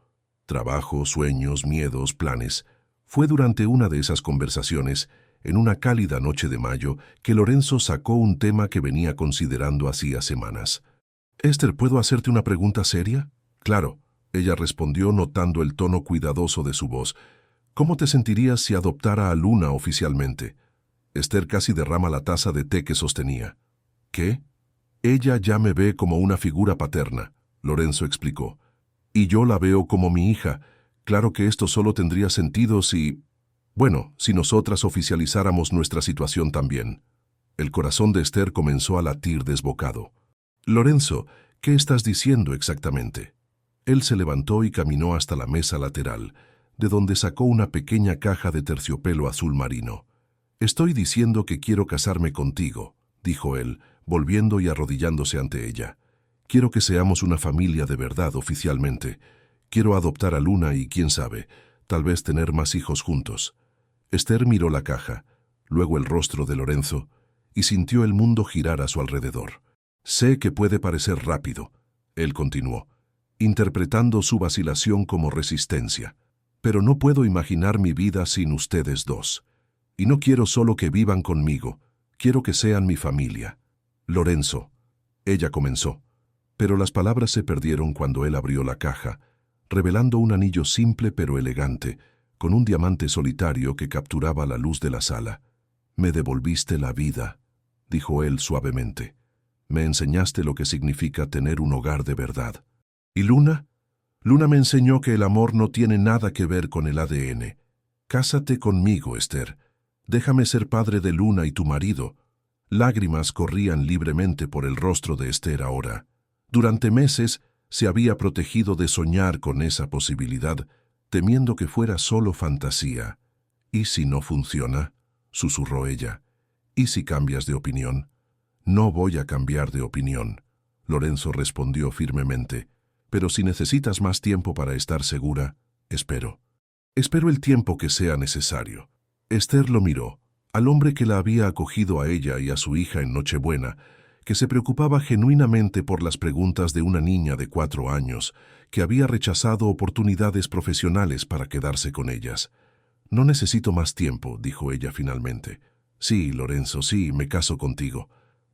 Trabajo, sueños, miedos, planes. Fue durante una de esas conversaciones, en una cálida noche de mayo, que Lorenzo sacó un tema que venía considerando hacía semanas. «Esther, ¿puedo hacerte una pregunta seria?» «Claro», ella respondió notando el tono cuidadoso de su voz. «¿Cómo te sentirías si adoptara a Luna oficialmente?» Esther casi derrama la taza de té que sostenía. «¿Qué?» «Ella ya me ve como una figura paterna», Lorenzo explicó. «Y yo la veo como mi hija. Claro que esto solo tendría sentido si... Bueno, si nosotras oficializáramos nuestra situación también». El corazón de Esther comenzó a latir desbocado. «Lorenzo, ¿qué estás diciendo exactamente?» Él se levantó y caminó hasta la mesa lateral, de donde sacó una pequeña caja de terciopelo azul marino. «Estoy diciendo que quiero casarme contigo», dijo él, volviendo y arrodillándose ante ella. «Quiero que seamos una familia de verdad oficialmente. Quiero adoptar a Luna y, quién sabe, tal vez tener más hijos juntos». Esther miró la caja, luego el rostro de Lorenzo, y sintió el mundo girar a su alrededor. «Sé que puede parecer rápido», él continuó, interpretando su vacilación como resistencia. «Pero no puedo imaginar mi vida sin ustedes dos. Y no quiero solo que vivan conmigo, quiero que sean mi familia». «Lorenzo», ella comenzó, pero las palabras se perdieron cuando él abrió la caja, revelando un anillo simple pero elegante, con un diamante solitario que capturaba la luz de la sala. «Me devolviste la vida», dijo él suavemente. «Me enseñaste lo que significa tener un hogar de verdad». «¿Y Luna?», Luna me enseñó que el amor no tiene nada que ver con el ADN. Cásate conmigo, Esther. Déjame ser padre de Luna y tu marido. Lágrimas corrían libremente por el rostro de Esther ahora. Durante meses se había protegido de soñar con esa posibilidad, temiendo que fuera solo fantasía. ¿Y si no funciona?, susurró ella. ¿Y si cambias de opinión? No voy a cambiar de opinión, Lorenzo respondió firmemente. Pero si necesitas más tiempo para estar segura, espero. Espero el tiempo que sea necesario. Esther lo miró, al hombre que la había acogido a ella y a su hija en Nochebuena, que se preocupaba genuinamente por las preguntas de una niña de 4 años, que había rechazado oportunidades profesionales para quedarse con ellas. No necesito más tiempo, dijo ella finalmente. Sí, Lorenzo, sí, me caso contigo.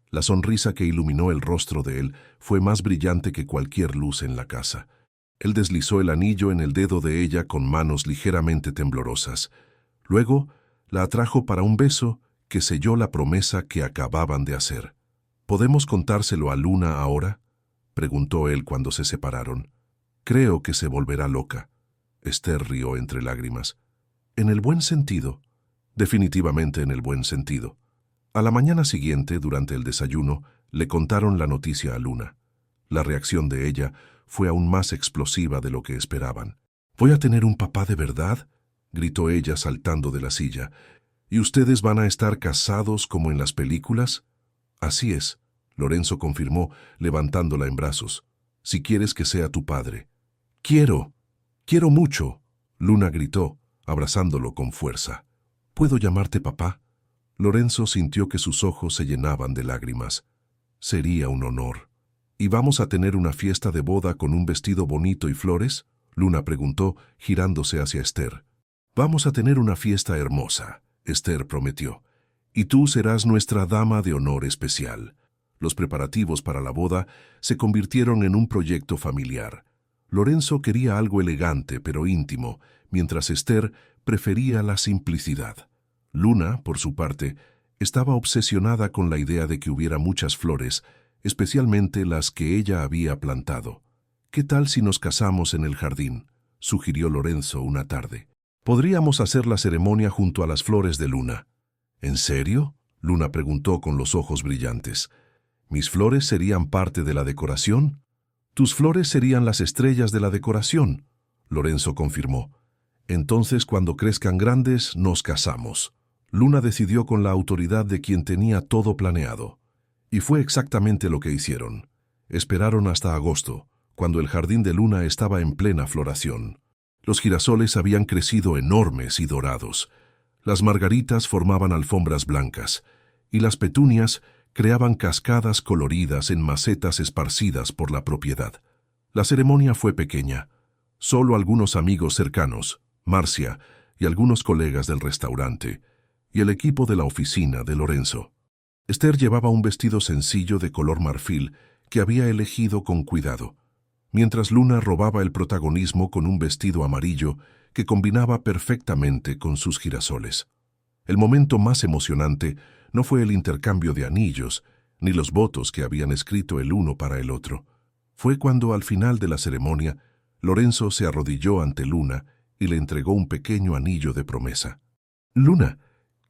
La sonrisa que iluminó el rostro de él fue más brillante que cualquier luz en la casa. Él deslizó el anillo en el dedo de ella con manos ligeramente temblorosas. Luego la atrajo para un beso que selló la promesa que acababan de hacer. ¿Podemos contárselo a Luna ahora?, preguntó él cuando se separaron. Creo que se volverá loca. Esther rió entre lágrimas. ¿En el buen sentido? Definitivamente en el buen sentido. A la mañana siguiente, durante el desayuno, le contaron la noticia a Luna. La reacción de ella fue aún más explosiva de lo que esperaban. «¿Voy a tener un papá de verdad?», gritó ella saltando de la silla. «¿Y ustedes van a estar casados como en las películas?». «Así es», Lorenzo confirmó, levantándola en brazos. «Si quieres que sea tu padre». «Quiero mucho», Luna gritó, abrazándolo con fuerza. «¿Puedo llamarte papá?». Lorenzo sintió que sus ojos se llenaban de lágrimas. «Sería un honor». «¿Y vamos a tener una fiesta de boda con un vestido bonito y flores?», Luna preguntó, girándose hacia Esther. «Vamos a tener una fiesta hermosa», Esther prometió. «Y tú serás nuestra dama de honor especial». Los preparativos para la boda se convirtieron en un proyecto familiar. Lorenzo quería algo elegante pero íntimo, mientras Esther prefería la simplicidad. Luna, por su parte, estaba obsesionada con la idea de que hubiera muchas flores, especialmente las que ella había plantado. «¿Qué tal si nos casamos en el jardín?», sugirió Lorenzo una tarde. «Podríamos hacer la ceremonia junto a las flores de Luna». «¿En serio?», Luna preguntó con los ojos brillantes. «¿Mis flores serían parte de la decoración?». «Tus flores serían las estrellas de la decoración», Lorenzo confirmó. «Entonces, cuando crezcan grandes, nos casamos». Luna decidió con la autoridad de quien tenía todo planeado. Y fue exactamente lo que hicieron. Esperaron hasta agosto, cuando el jardín de Luna estaba en plena floración. Los girasoles habían crecido enormes y dorados. Las margaritas formaban alfombras blancas, y las petunias creaban cascadas coloridas en macetas esparcidas por la propiedad. La ceremonia fue pequeña. Solo algunos amigos cercanos, Marcia y algunos colegas del restaurante, y el equipo de la oficina de Lorenzo. Esther llevaba un vestido sencillo de color marfil que había elegido con cuidado, mientras Luna robaba el protagonismo con un vestido amarillo que combinaba perfectamente con sus girasoles. El momento más emocionante no fue el intercambio de anillos, ni los votos que habían escrito el uno para el otro. Fue cuando, al final de la ceremonia, Lorenzo se arrodilló ante Luna y le entregó un pequeño anillo de promesa. «Luna,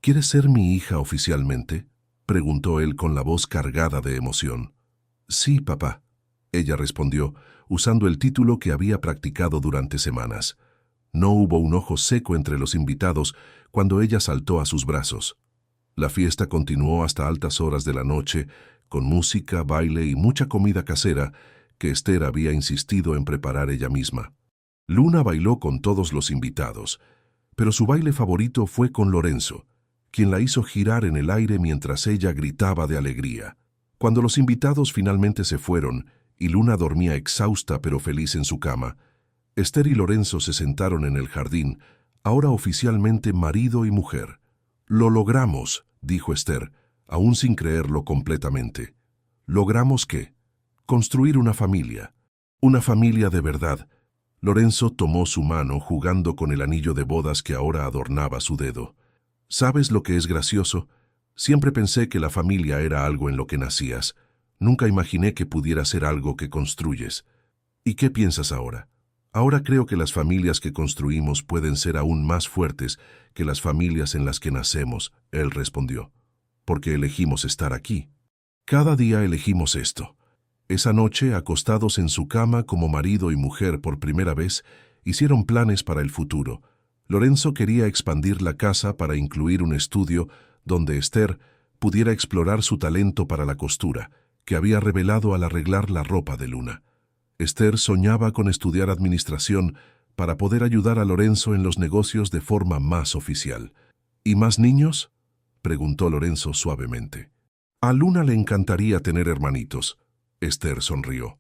¿quieres ser mi hija oficialmente?», preguntó él con la voz cargada de emoción. «Sí, papá», ella respondió, usando el título que había practicado durante semanas. No hubo un ojo seco entre los invitados cuando ella saltó a sus brazos. La fiesta continuó hasta altas horas de la noche, con música, baile y mucha comida casera que Esther había insistido en preparar ella misma. Luna bailó con todos los invitados, pero su baile favorito fue con Lorenzo, quien la hizo girar en el aire mientras ella gritaba de alegría. Cuando los invitados finalmente se fueron y Luna dormía exhausta pero feliz en su cama, Esther y Lorenzo se sentaron en el jardín, ahora oficialmente marido y mujer. «Lo logramos», dijo Esther, aún sin creerlo completamente. «¿Logramos qué?». «Construir una familia de verdad». Lorenzo tomó su mano jugando con el anillo de bodas que ahora adornaba su dedo. «¿Sabes lo que es gracioso? Siempre pensé que la familia era algo en lo que nacías. Nunca imaginé que pudiera ser algo que construyes. ¿Y qué piensas ahora? Ahora creo que las familias que construimos pueden ser aún más fuertes que las familias en las que nacemos, él respondió, porque elegimos estar aquí. Cada día elegimos esto. Esa noche, acostados en su cama como marido y mujer por primera vez, hicieron planes para el futuro. Lorenzo quería expandir la casa para incluir un estudio donde Esther pudiera explorar su talento para la costura, que había revelado al arreglar la ropa de Luna. Esther soñaba con estudiar administración para poder ayudar a Lorenzo en los negocios de forma más oficial. ¿Y más niños?, preguntó Lorenzo suavemente. A Luna le encantaría tener hermanitos. Esther sonrió.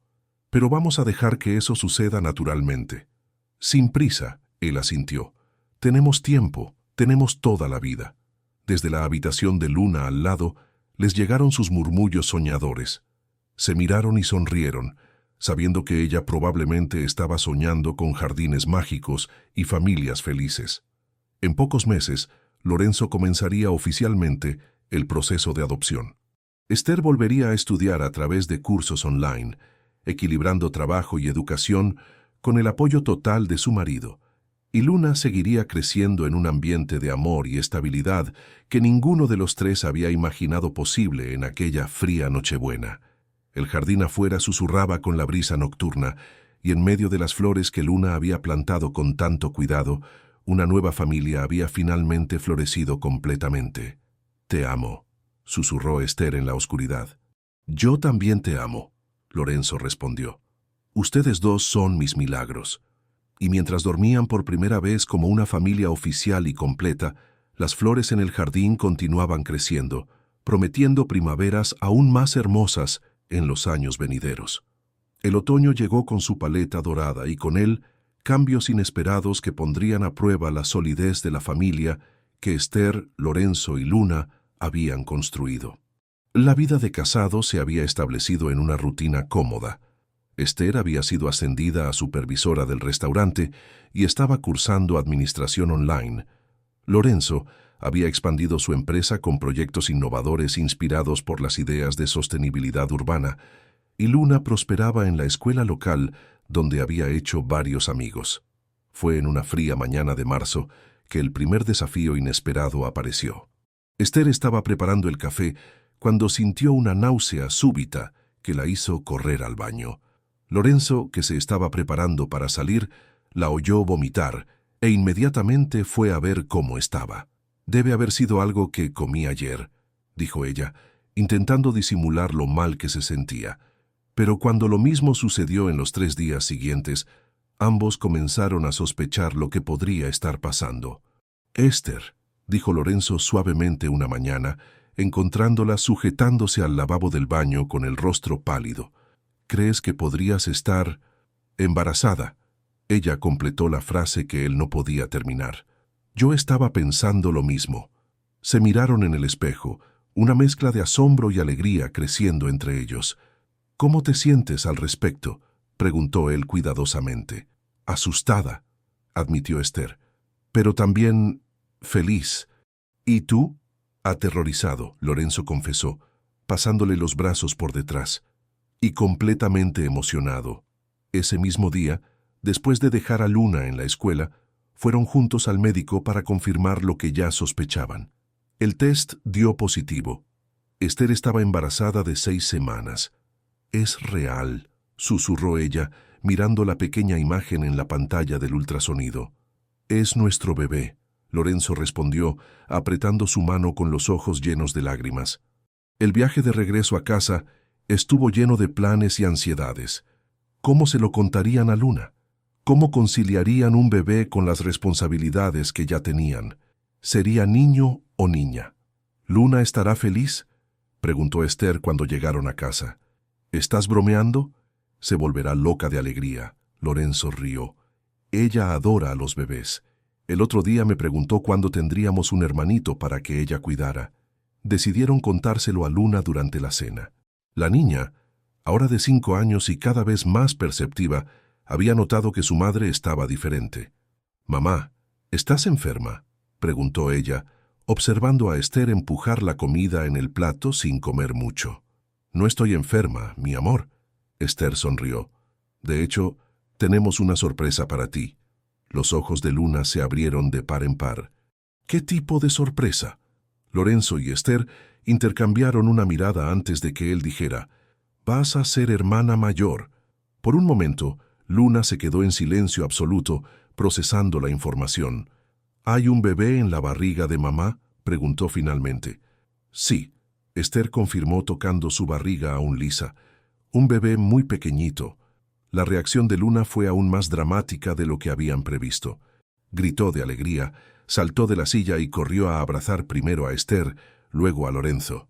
Pero vamos a dejar que eso suceda naturalmente. Sin prisa, él asintió. Tenemos tiempo, tenemos toda la vida. Desde la habitación de Luna al lado, les llegaron sus murmullos soñadores. Se miraron y sonrieron, sabiendo que ella probablemente estaba soñando con jardines mágicos y familias felices. En pocos meses, Lorenzo comenzaría oficialmente el proceso de adopción. Esther volvería a estudiar a través de cursos online, equilibrando trabajo y educación con el apoyo total de su marido, y Luna seguiría creciendo en un ambiente de amor y estabilidad que ninguno de los tres había imaginado posible en aquella fría Nochebuena. El jardín afuera susurraba con la brisa nocturna, y en medio de las flores que Luna había plantado con tanto cuidado, una nueva familia había finalmente florecido completamente. «Te amo», susurró Esther en la oscuridad. «Yo también te amo», Lorenzo respondió. «Ustedes dos son mis milagros». Y mientras dormían por primera vez como una familia oficial y completa, las flores en el jardín continuaban creciendo, prometiendo primaveras aún más hermosas en los años venideros. El otoño llegó con su paleta dorada y con él cambios inesperados que pondrían a prueba la solidez de la familia que Esther, Lorenzo y Luna habían construido. La vida de casado se había establecido en una rutina cómoda. Esther había sido ascendida a supervisora del restaurante y estaba cursando administración online. Lorenzo había expandido su empresa con proyectos innovadores inspirados por las ideas de sostenibilidad urbana, y Luna prosperaba en la escuela local donde había hecho varios amigos. Fue en una fría mañana de marzo que el primer desafío inesperado apareció. Esther estaba preparando el café cuando sintió una náusea súbita que la hizo correr al baño. Lorenzo, que se estaba preparando para salir, la oyó vomitar e inmediatamente fue a ver cómo estaba. «Debe haber sido algo que comí ayer», dijo ella, intentando disimular lo mal que se sentía. Pero cuando lo mismo sucedió en los 3 días siguientes, ambos comenzaron a sospechar lo que podría estar pasando. «Esther», dijo Lorenzo suavemente una mañana, encontrándola sujetándose al lavabo del baño con el rostro pálido. «¿Crees que podrías estar embarazada?». Ella completó la frase que él no podía terminar. «Yo estaba pensando lo mismo». Se miraron en el espejo, una mezcla de asombro y alegría creciendo entre ellos. «¿Cómo te sientes al respecto?», preguntó él cuidadosamente. «Asustada», admitió Esther, «pero también feliz». «¿Y tú?». «Aterrorizado», Lorenzo confesó, pasándole los brazos por detrás. «Y completamente emocionado». Ese mismo día, después de dejar a Luna en la escuela, fueron juntos al médico para confirmar lo que ya sospechaban. El test dio positivo. Esther estaba embarazada de 6 semanas. «Es real», susurró ella, mirando la pequeña imagen en la pantalla del ultrasonido. «Es nuestro bebé», Lorenzo respondió, apretando su mano con los ojos llenos de lágrimas. El viaje de regreso a casa estuvo lleno de planes y ansiedades. ¿Cómo se lo contarían a Luna? ¿Cómo conciliarían un bebé con las responsabilidades que ya tenían? ¿Sería niño o niña? «¿Luna estará feliz?», preguntó Esther cuando llegaron a casa. «¿Estás bromeando?». «Se volverá loca de alegría», Lorenzo rió. «Ella adora a los bebés. El otro día me preguntó cuándo tendríamos un hermanito para que ella cuidara». Decidieron contárselo a Luna durante la cena. La niña, ahora de 5 años y cada vez más perceptiva, había notado que su madre estaba diferente. «Mamá, ¿estás enferma?», preguntó ella, observando a Esther empujar la comida en el plato sin comer mucho. «No estoy enferma, mi amor», Esther sonrió. «De hecho, Tenemos una sorpresa para ti. Los ojos de Luna se abrieron de par en par. ¿Qué tipo de sorpresa? Lorenzo y Esther intercambiaron una mirada antes de que él dijera, «Vas a ser hermana mayor». Por un momento, Luna se quedó en silencio absoluto, procesando la información. «¿Hay un bebé en la barriga de mamá?», preguntó finalmente. «Sí», Esther confirmó tocando su barriga aún lisa. «Un bebé muy pequeñito». La reacción de Luna fue aún más dramática de lo que habían previsto. Gritó de alegría, saltó de la silla y corrió a abrazar primero a Esther, luego a Lorenzo.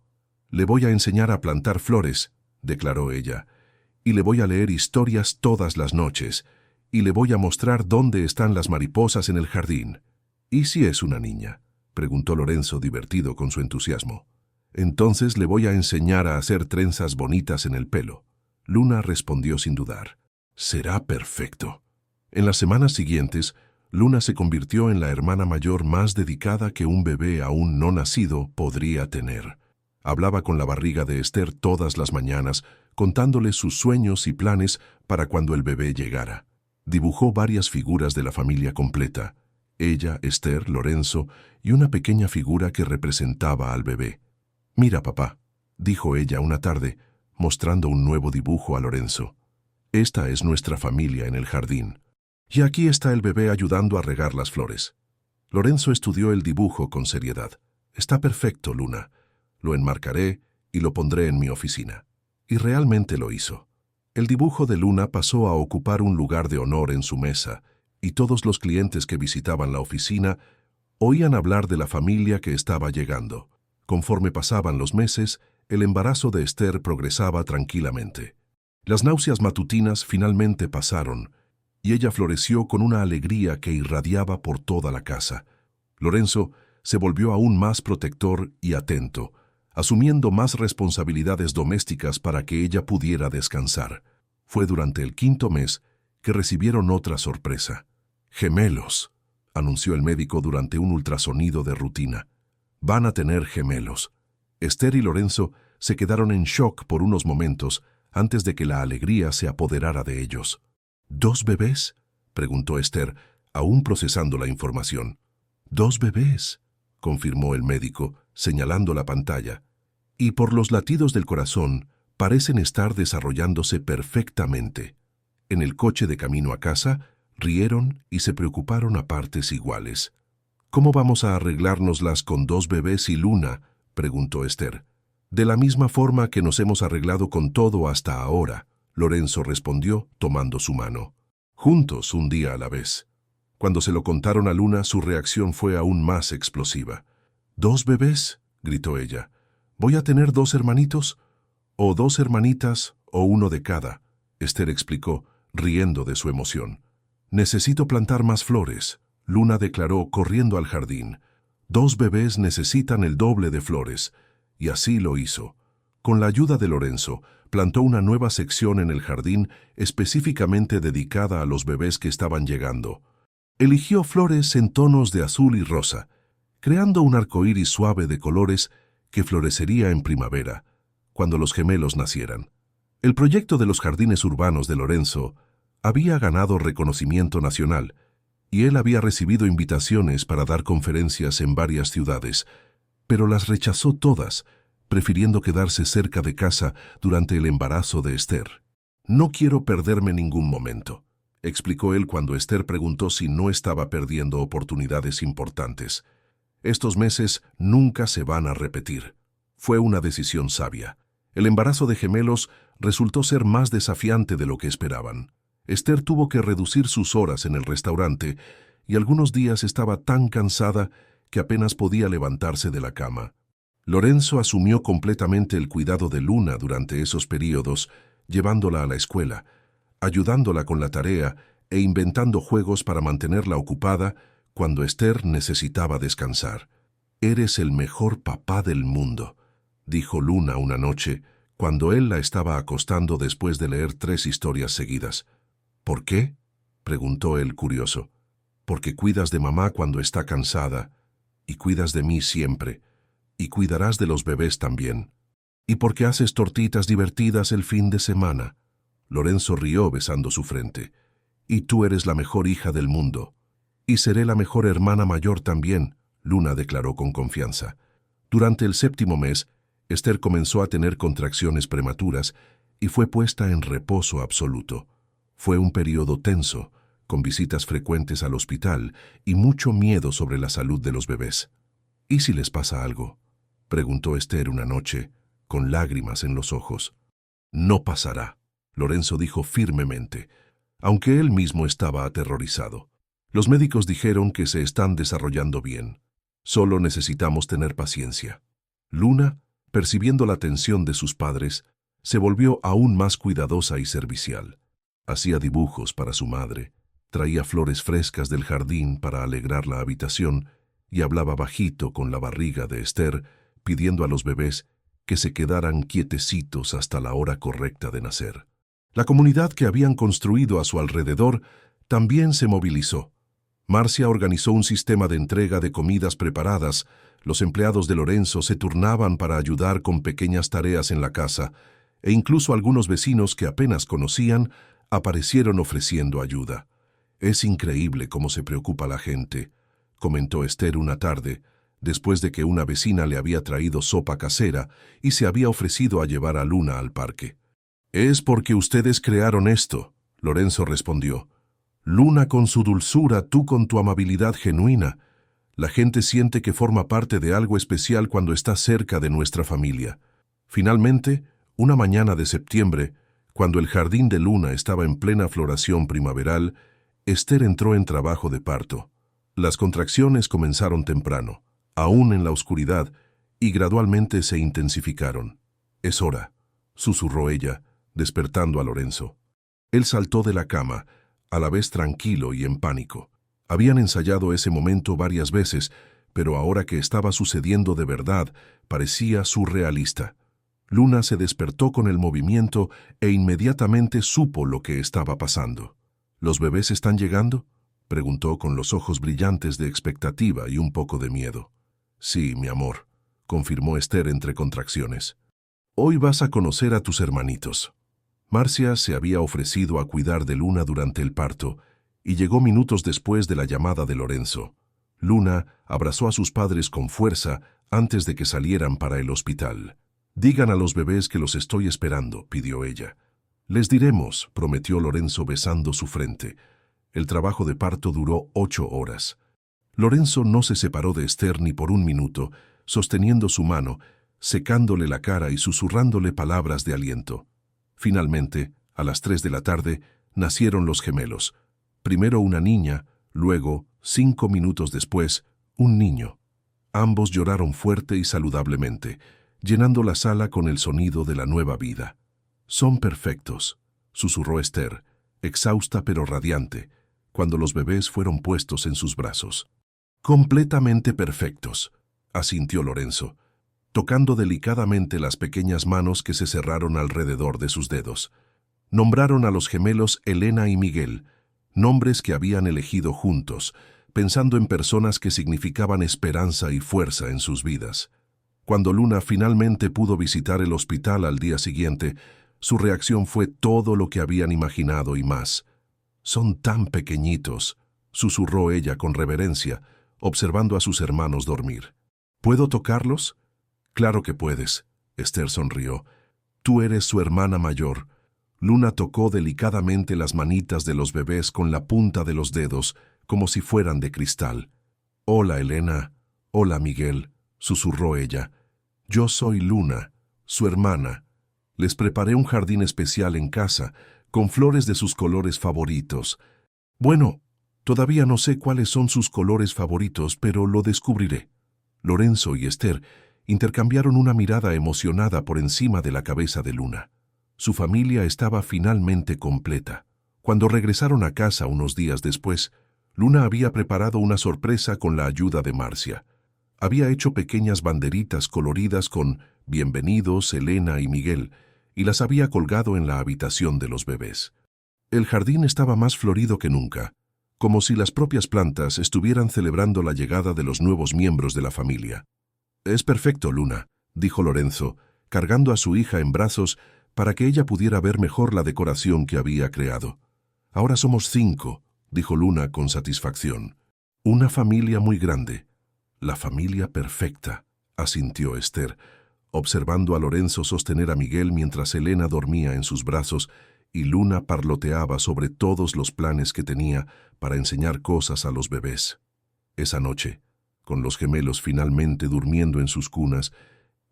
«Le voy a enseñar a plantar flores», declaró ella, «y le voy a leer historias todas las noches, y le voy a mostrar dónde están las mariposas en el jardín». «¿Y si es una niña?», preguntó Lorenzo, divertido con su entusiasmo. «Entonces le voy a enseñar a hacer trenzas bonitas en el pelo». Luna respondió sin dudar. «Será perfecto». En las semanas siguientes, Luna se convirtió en la hermana mayor más dedicada que un bebé aún no nacido podría tener. Hablaba con la barriga de Esther todas las mañanas, contándole sus sueños y planes para cuando el bebé llegara. Dibujó varias figuras de la familia completa, ella, Esther, Lorenzo y una pequeña figura que representaba al bebé. «Mira, papá», dijo ella una tarde, mostrando un nuevo dibujo a Lorenzo. «Esta es nuestra familia en el jardín. Y aquí está el bebé ayudando a regar las flores». Lorenzo estudió el dibujo con seriedad. «Está perfecto, Luna. Lo enmarcaré y lo pondré en mi oficina». Y realmente lo hizo. El dibujo de Luna pasó a ocupar un lugar de honor en su mesa, y todos los clientes que visitaban la oficina oían hablar de la familia que estaba llegando. Conforme pasaban los meses, el embarazo de Esther progresaba tranquilamente. Las náuseas matutinas finalmente pasaron, y ella floreció con una alegría que irradiaba por toda la casa. Lorenzo se volvió aún más protector y atento, asumiendo más responsabilidades domésticas para que ella pudiera descansar. Fue durante el 5.º mes que recibieron otra sorpresa. «Gemelos», anunció el médico durante un ultrasonido de rutina. «Van a tener gemelos». Esther y Lorenzo se quedaron en shock por unos momentos antes de que la alegría se apoderara de ellos. «¿2 bebés?», preguntó Esther, aún procesando la información. «2 bebés», confirmó el médico, señalando la pantalla. «Y por los latidos del corazón, parecen estar desarrollándose perfectamente». En el coche de camino a casa, rieron y se preocuparon a partes iguales. «¿Cómo vamos a arreglárnoslas con 2 bebés y Luna?», preguntó Esther. «De la misma forma que nos hemos arreglado con todo hasta ahora», Lorenzo respondió, tomando su mano. «Juntos, un día a la vez». Cuando se lo contaron a Luna, su reacción fue aún más explosiva. «¿2 bebés?», gritó ella. «¿Voy a tener 2 hermanitos? ¿O 2 hermanitas, o uno de cada?», Esther explicó, riendo de su emoción. «Necesito plantar más flores», Luna declaró, corriendo al jardín. «2 bebés necesitan el doble de flores». Y así lo hizo. Con la ayuda de Lorenzo, plantó una nueva sección en el jardín específicamente dedicada a los bebés que estaban llegando. Eligió flores en tonos de azul y rosa, creando un arcoíris suave de colores que florecería en primavera, cuando los gemelos nacieran. El proyecto de los jardines urbanos de Lorenzo había ganado reconocimiento nacional, y él había recibido invitaciones para dar conferencias en varias ciudades, pero las rechazó todas, prefiriendo quedarse cerca de casa durante el embarazo de Esther. «No quiero perderme ningún momento», explicó él cuando Esther preguntó si no estaba perdiendo oportunidades importantes. «Estos meses nunca se van a repetir». Fue una decisión sabia. El embarazo de gemelos resultó ser más desafiante de lo que esperaban. Esther tuvo que reducir sus horas en el restaurante y algunos días estaba tan cansada que apenas podía levantarse de la cama. Lorenzo asumió completamente el cuidado de Luna durante esos periodos, llevándola a la escuela, ayudándola con la tarea e inventando juegos para mantenerla ocupada cuando Esther necesitaba descansar. «Eres el mejor papá del mundo», dijo Luna una noche, cuando él la estaba acostando después de leer 3 historias seguidas. «¿Por qué?», preguntó él curioso. «Porque cuidas de mamá cuando está cansada, y cuidas de mí siempre, y cuidarás de los bebés también. Y porque haces tortitas divertidas el fin de semana». Lorenzo rió besando su frente. Y tú eres la mejor hija del mundo. Y seré la mejor hermana mayor también, Luna declaró con confianza. Durante el 7º mes, Esther comenzó a tener contracciones prematuras y fue puesta en reposo absoluto. Fue un periodo tenso, con visitas frecuentes al hospital y mucho miedo sobre la salud de los bebés. ¿Y si les pasa algo?, preguntó Esther una noche, con lágrimas en los ojos. No pasará, Lorenzo dijo firmemente, aunque él mismo estaba aterrorizado. Los médicos dijeron que se están desarrollando bien. Solo necesitamos tener paciencia. Luna, percibiendo la tensión de sus padres, se volvió aún más cuidadosa y servicial. Hacía dibujos para su madre, traía flores frescas del jardín para alegrar la habitación y hablaba bajito con la barriga de Esther, pidiendo a los bebés que se quedaran quietecitos hasta la hora correcta de nacer. La comunidad que habían construido a su alrededor también se movilizó. Marcia organizó un sistema de entrega de comidas preparadas. Los empleados de Lorenzo se turnaban para ayudar con pequeñas tareas en la casa, e incluso algunos vecinos que apenas conocían aparecieron ofreciendo ayuda. «Es increíble cómo se preocupa la gente», comentó Esther una tarde, después de que una vecina le había traído sopa casera y se había ofrecido a llevar a Luna al parque. «Es porque ustedes crearon esto», Lorenzo respondió. «Luna con su dulzura, tú con tu amabilidad genuina. La gente siente que forma parte de algo especial cuando está cerca de nuestra familia». Finalmente, una mañana de septiembre, cuando el jardín de Luna estaba en plena floración primaveral, Esther entró en trabajo de parto. Las contracciones comenzaron temprano, aún en la oscuridad, y gradualmente se intensificaron. «Es hora», susurró ella, despertando a Lorenzo. Él saltó de la cama, a la vez tranquilo y en pánico. Habían ensayado ese momento varias veces, pero ahora que estaba sucediendo de verdad, parecía surrealista. Luna se despertó con el movimiento e inmediatamente supo lo que estaba pasando. «¿Los bebés están llegando?», preguntó con los ojos brillantes de expectativa y un poco de miedo. «Sí, mi amor», confirmó Esther entre contracciones. «Hoy vas a conocer a tus hermanitos». Marcia se había ofrecido a cuidar de Luna durante el parto y llegó minutos después de la llamada de Lorenzo. Luna abrazó a sus padres con fuerza antes de que salieran para el hospital. «Digan a los bebés que los estoy esperando», pidió ella. «Les diremos», prometió Lorenzo besando su frente. El trabajo de parto duró 8 horas. Lorenzo no se separó de Esther ni por un minuto, sosteniendo su mano, secándole la cara y susurrándole palabras de aliento. Finalmente, a las 3 de la tarde, nacieron los gemelos. Primero una niña, luego, 5 minutos después, un niño. Ambos lloraron fuerte y saludablemente, llenando la sala con el sonido de la nueva vida. «Son perfectos», susurró Esther, exhausta pero radiante, cuando los bebés fueron puestos en sus brazos. «Completamente perfectos», asintió Lorenzo, tocando delicadamente las pequeñas manos que se cerraron alrededor de sus dedos. Nombraron a los gemelos Elena y Miguel, nombres que habían elegido juntos, pensando en personas que significaban esperanza y fuerza en sus vidas. Cuando Luna finalmente pudo visitar el hospital al día siguiente, su reacción fue todo lo que habían imaginado y más. «Son tan pequeñitos», susurró ella con reverencia, observando a sus hermanos dormir. «¿Puedo tocarlos?». «Claro que puedes», Esther sonrió. «Tú eres su hermana mayor». Luna tocó delicadamente las manitas de los bebés con la punta de los dedos, como si fueran de cristal. «Hola, Elena. Hola, Miguel», susurró ella. «Yo soy Luna, su hermana. Les preparé un jardín especial en casa, con flores de sus colores favoritos. Bueno, todavía no sé cuáles son sus colores favoritos, pero lo descubriré». Lorenzo y Esther intercambiaron una mirada emocionada por encima de la cabeza de Luna. Su familia estaba finalmente completa. Cuando regresaron a casa unos días después, Luna había preparado una sorpresa con la ayuda de Marcia. Había hecho pequeñas banderitas coloridas con «Bienvenidos, Elena y Miguel», y las había colgado en la habitación de los bebés. El jardín estaba más florido que nunca, como si las propias plantas estuvieran celebrando la llegada de los nuevos miembros de la familia. «Es perfecto, Luna», dijo Lorenzo, cargando a su hija en brazos para que ella pudiera ver mejor la decoración que había creado. Ahora somos 5, dijo Luna con satisfacción. Una familia muy grande. La familia perfecta, asintió Esther, observando a Lorenzo sostener a Miguel mientras Elena dormía en sus brazos y Luna parloteaba sobre todos los planes que tenía para enseñar cosas a los bebés. Esa noche, con los gemelos finalmente durmiendo en sus cunas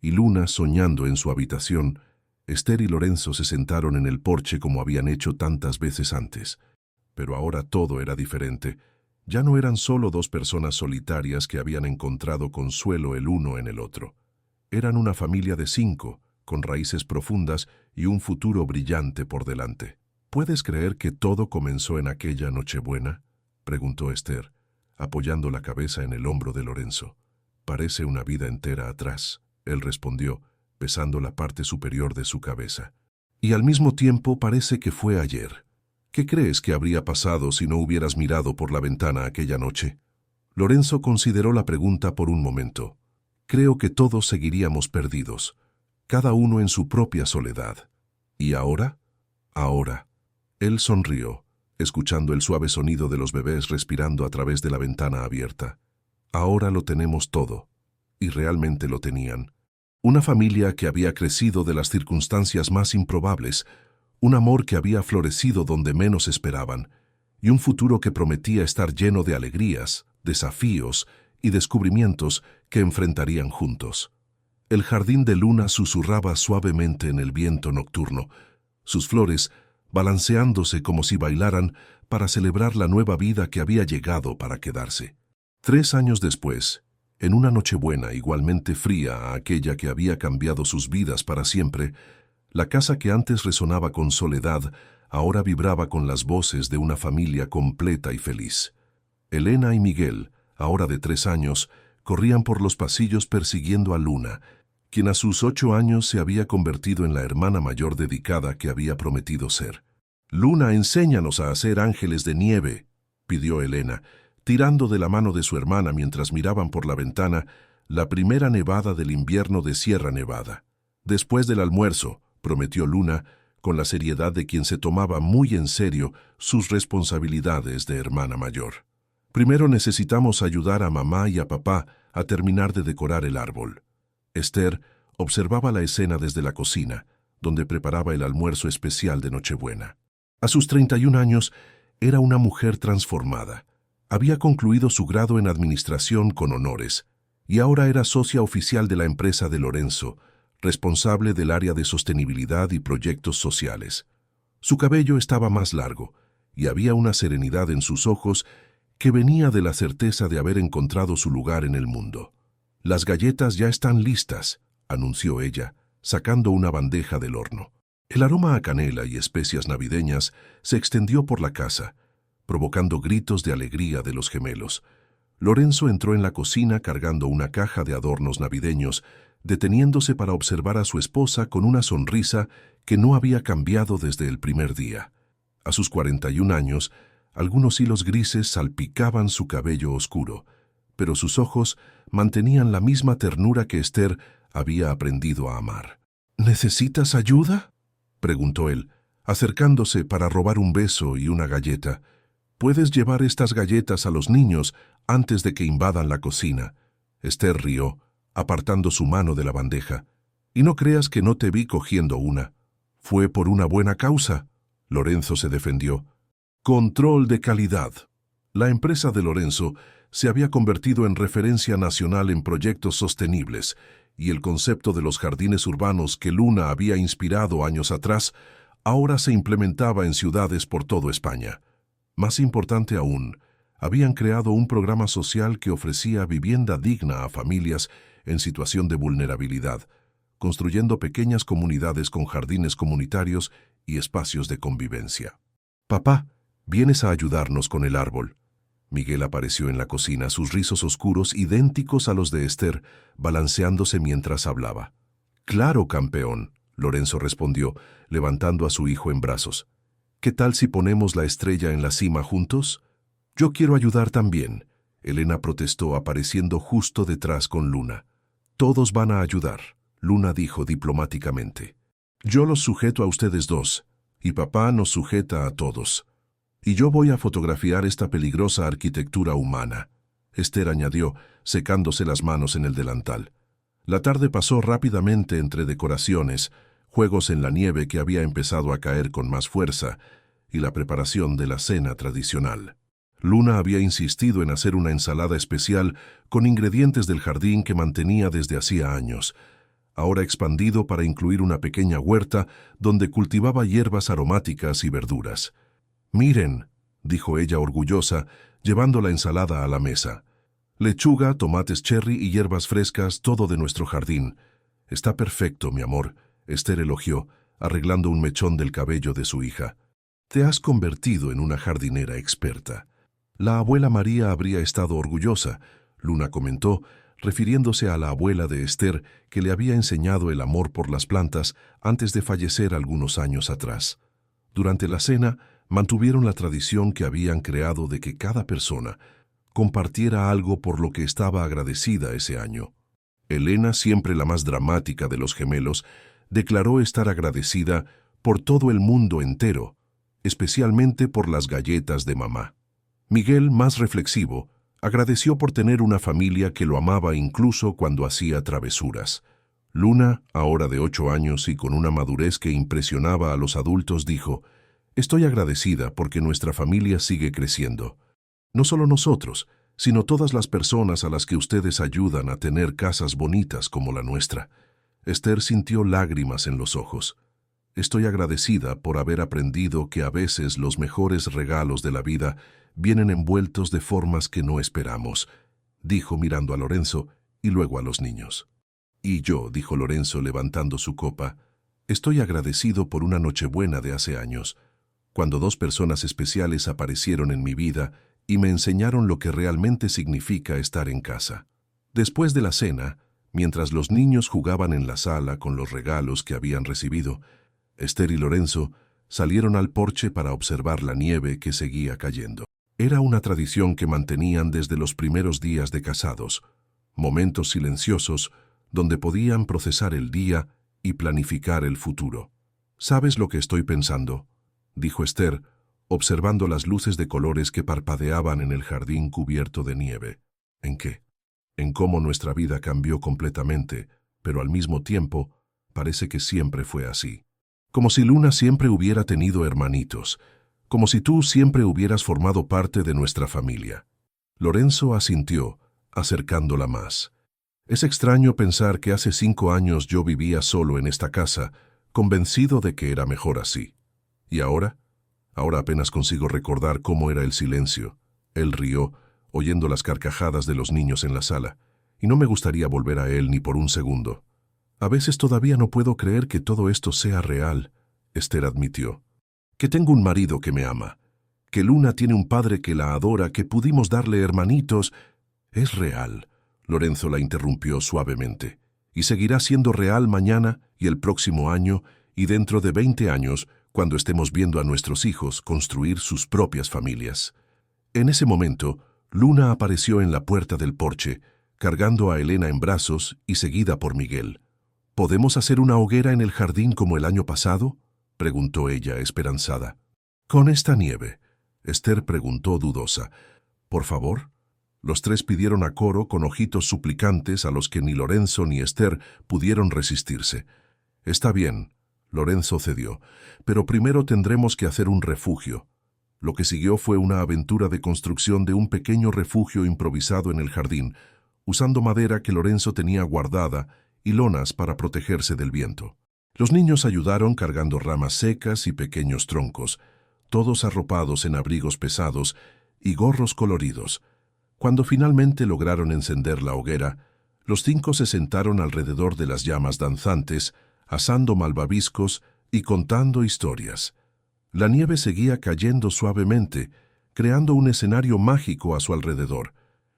y Luna soñando en su habitación, Esther y Lorenzo se sentaron en el porche como habían hecho tantas veces antes. Pero ahora todo era diferente. Ya no eran solo dos personas solitarias que habían encontrado consuelo el uno en el otro. Eran una familia de 5, con raíces profundas y un futuro brillante por delante. ¿Puedes creer que todo comenzó en aquella Nochebuena?, preguntó Esther, apoyando la cabeza en el hombro de Lorenzo. Parece una vida entera atrás, él respondió, besando la parte superior de su cabeza. Y al mismo tiempo parece que fue ayer. ¿Qué crees que habría pasado si no hubieras mirado por la ventana aquella noche? Lorenzo consideró la pregunta por un momento. Creo que todos seguiríamos perdidos, cada uno en su propia soledad. ¿Y ahora? Ahora. Él sonrió, escuchando el suave sonido de los bebés respirando a través de la ventana abierta. Ahora lo tenemos todo. Y realmente lo tenían. Una familia que había crecido de las circunstancias más improbables, un amor que había florecido donde menos esperaban, y un futuro que prometía estar lleno de alegrías, desafíos y descubrimientos que enfrentarían juntos. El jardín de Luna susurraba suavemente en el viento nocturno, sus flores balanceándose como si bailaran para celebrar la nueva vida que había llegado para quedarse. 3 años después, en una Nochebuena igualmente fría a aquella que había cambiado sus vidas para siempre, la casa que antes resonaba con soledad ahora vibraba con las voces de una familia completa y feliz. Elena y Miguel, ahora de 3 años, corrían por los pasillos persiguiendo a Luna, quien a sus 8 años se había convertido en la hermana mayor dedicada que había prometido ser. «Luna, enséñanos a hacer ángeles de nieve», pidió Elena, tirando de la mano de su hermana mientras miraban por la ventana la primera nevada del invierno de Sierra Nevada. «Después del almuerzo», prometió Luna, con la seriedad de quien se tomaba muy en serio sus responsabilidades de hermana mayor. «Primero necesitamos ayudar a mamá y a papá a terminar de decorar el árbol». Esther observaba la escena desde la cocina, donde preparaba el almuerzo especial de Nochebuena. A sus 31 años, era una mujer transformada. Había concluido su grado en administración con honores, y ahora era socia oficial de la empresa de Lorenzo, responsable del área de sostenibilidad y proyectos sociales. Su cabello estaba más largo, y había una serenidad en sus ojos que venía de la certeza de haber encontrado su lugar en el mundo. «Las galletas ya están listas», anunció ella, sacando una bandeja del horno. El aroma a canela y especias navideñas se extendió por la casa, provocando gritos de alegría de los gemelos. Lorenzo entró en la cocina cargando una caja de adornos navideños, deteniéndose para observar a su esposa con una sonrisa que no había cambiado desde el primer día. A sus 41 años, algunos hilos grises salpicaban su cabello oscuro, pero sus ojos mantenían la misma ternura que Esther había aprendido a amar. «¿Necesitas ayuda?», preguntó él, acercándose para robar un beso y una galleta. «Puedes llevar estas galletas a los niños antes de que invadan la cocina». Esther rió, apartando su mano de la bandeja. «Y no creas que no te vi cogiendo una. Fue por una buena causa». Lorenzo se defendió. «Control de calidad». La empresa de Lorenzo se había convertido en referencia nacional en proyectos sostenibles, y el concepto de los jardines urbanos que Luna había inspirado años atrás ahora se implementaba en ciudades por toda España. Más importante aún, habían creado un programa social que ofrecía vivienda digna a familias en situación de vulnerabilidad, construyendo pequeñas comunidades con jardines comunitarios y espacios de convivencia. «Papá, ¿vienes a ayudarnos con el árbol?». Miguel apareció en la cocina, sus rizos oscuros idénticos a los de Esther, balanceándose mientras hablaba. «Claro, campeón», Lorenzo respondió, levantando a su hijo en brazos. «¿Qué tal si ponemos la estrella en la cima juntos?». «Yo quiero ayudar también», Elena protestó apareciendo justo detrás con Luna. «Todos van a ayudar», Luna dijo diplomáticamente. «Yo los sujeto a ustedes dos, y papá nos sujeta a todos». Y yo voy a fotografiar esta peligrosa arquitectura humana, Esther añadió, secándose las manos en el delantal. La tarde pasó rápidamente entre decoraciones, juegos en la nieve que había empezado a caer con más fuerza, y la preparación de la cena tradicional. Luna había insistido en hacer una ensalada especial con ingredientes del jardín que mantenía desde hacía años, ahora expandido para incluir una pequeña huerta donde cultivaba hierbas aromáticas y verduras. «Miren», dijo ella orgullosa, llevando la ensalada a la mesa. «Lechuga, tomates cherry y hierbas frescas, todo de nuestro jardín. Está perfecto, mi amor», Esther elogió, arreglando un mechón del cabello de su hija. «Te has convertido en una jardinera experta». «La abuela María habría estado orgullosa», Luna comentó, refiriéndose a la abuela de Esther que le había enseñado el amor por las plantas antes de fallecer algunos años atrás. Durante la cena, mantuvieron la tradición que habían creado de que cada persona compartiera algo por lo que estaba agradecida ese año. Elena, siempre la más dramática de los gemelos, declaró estar agradecida por todo el mundo entero, especialmente por las galletas de mamá. Miguel, más reflexivo, agradeció por tener una familia que lo amaba incluso cuando hacía travesuras. Luna, ahora de 8 años y con una madurez que impresionaba a los adultos, dijo: «Estoy agradecida porque nuestra familia sigue creciendo. No solo nosotros, sino todas las personas a las que ustedes ayudan a tener casas bonitas como la nuestra». Esther sintió lágrimas en los ojos. «Estoy agradecida por haber aprendido que a veces los mejores regalos de la vida vienen envueltos de formas que no esperamos», dijo mirando a Lorenzo y luego a los niños. «Y yo», dijo Lorenzo levantando su copa, «estoy agradecido por una Nochebuena de hace años, cuando 2 personas especiales aparecieron en mi vida y me enseñaron lo que realmente significa estar en casa». Después de la cena, mientras los niños jugaban en la sala con los regalos que habían recibido, Esther y Lorenzo salieron al porche para observar la nieve que seguía cayendo. Era una tradición que mantenían desde los primeros días de casados, momentos silenciosos donde podían procesar el día y planificar el futuro. «¿Sabes lo que estoy pensando?», dijo Esther, observando las luces de colores que parpadeaban en el jardín cubierto de nieve. «¿En qué?». «En cómo nuestra vida cambió completamente, pero al mismo tiempo parece que siempre fue así. Como si Luna siempre hubiera tenido hermanitos, como si tú siempre hubieras formado parte de nuestra familia». Lorenzo asintió, acercándola más. «Es extraño pensar que hace 5 años yo vivía solo en esta casa, convencido de que era mejor así. ¿Y ahora? Ahora apenas consigo recordar cómo era el silencio». Él rió, oyendo las carcajadas de los niños en la sala, y no me gustaría volver a él ni por un segundo. «A veces todavía no puedo creer que todo esto sea real», Esther admitió. «Que tengo un marido que me ama, que Luna tiene un padre que la adora, que pudimos darle hermanitos». «Es real», Lorenzo la interrumpió suavemente, «y seguirá siendo real mañana y el próximo año y dentro de 20 años, cuando estemos viendo a nuestros hijos construir sus propias familias». En ese momento, Luna apareció en la puerta del porche, cargando a Elena en brazos y seguida por Miguel. «¿Podemos hacer una hoguera en el jardín como el año pasado?», preguntó ella esperanzada. «¿Con esta nieve?», Esther preguntó dudosa. «¿Por favor?». Los 3 pidieron a coro con ojitos suplicantes a los que ni Lorenzo ni Esther pudieron resistirse. «Está bien», Lorenzo cedió, «pero primero tendremos que hacer un refugio». Lo que siguió fue una aventura de construcción de un pequeño refugio improvisado en el jardín, usando madera que Lorenzo tenía guardada y lonas para protegerse del viento. Los niños ayudaron cargando ramas secas y pequeños troncos, todos arropados en abrigos pesados y gorros coloridos. Cuando finalmente lograron encender la hoguera, los 5 se sentaron alrededor de las llamas danzantes, asando malvaviscos y contando historias. La nieve seguía cayendo suavemente, creando un escenario mágico a su alrededor.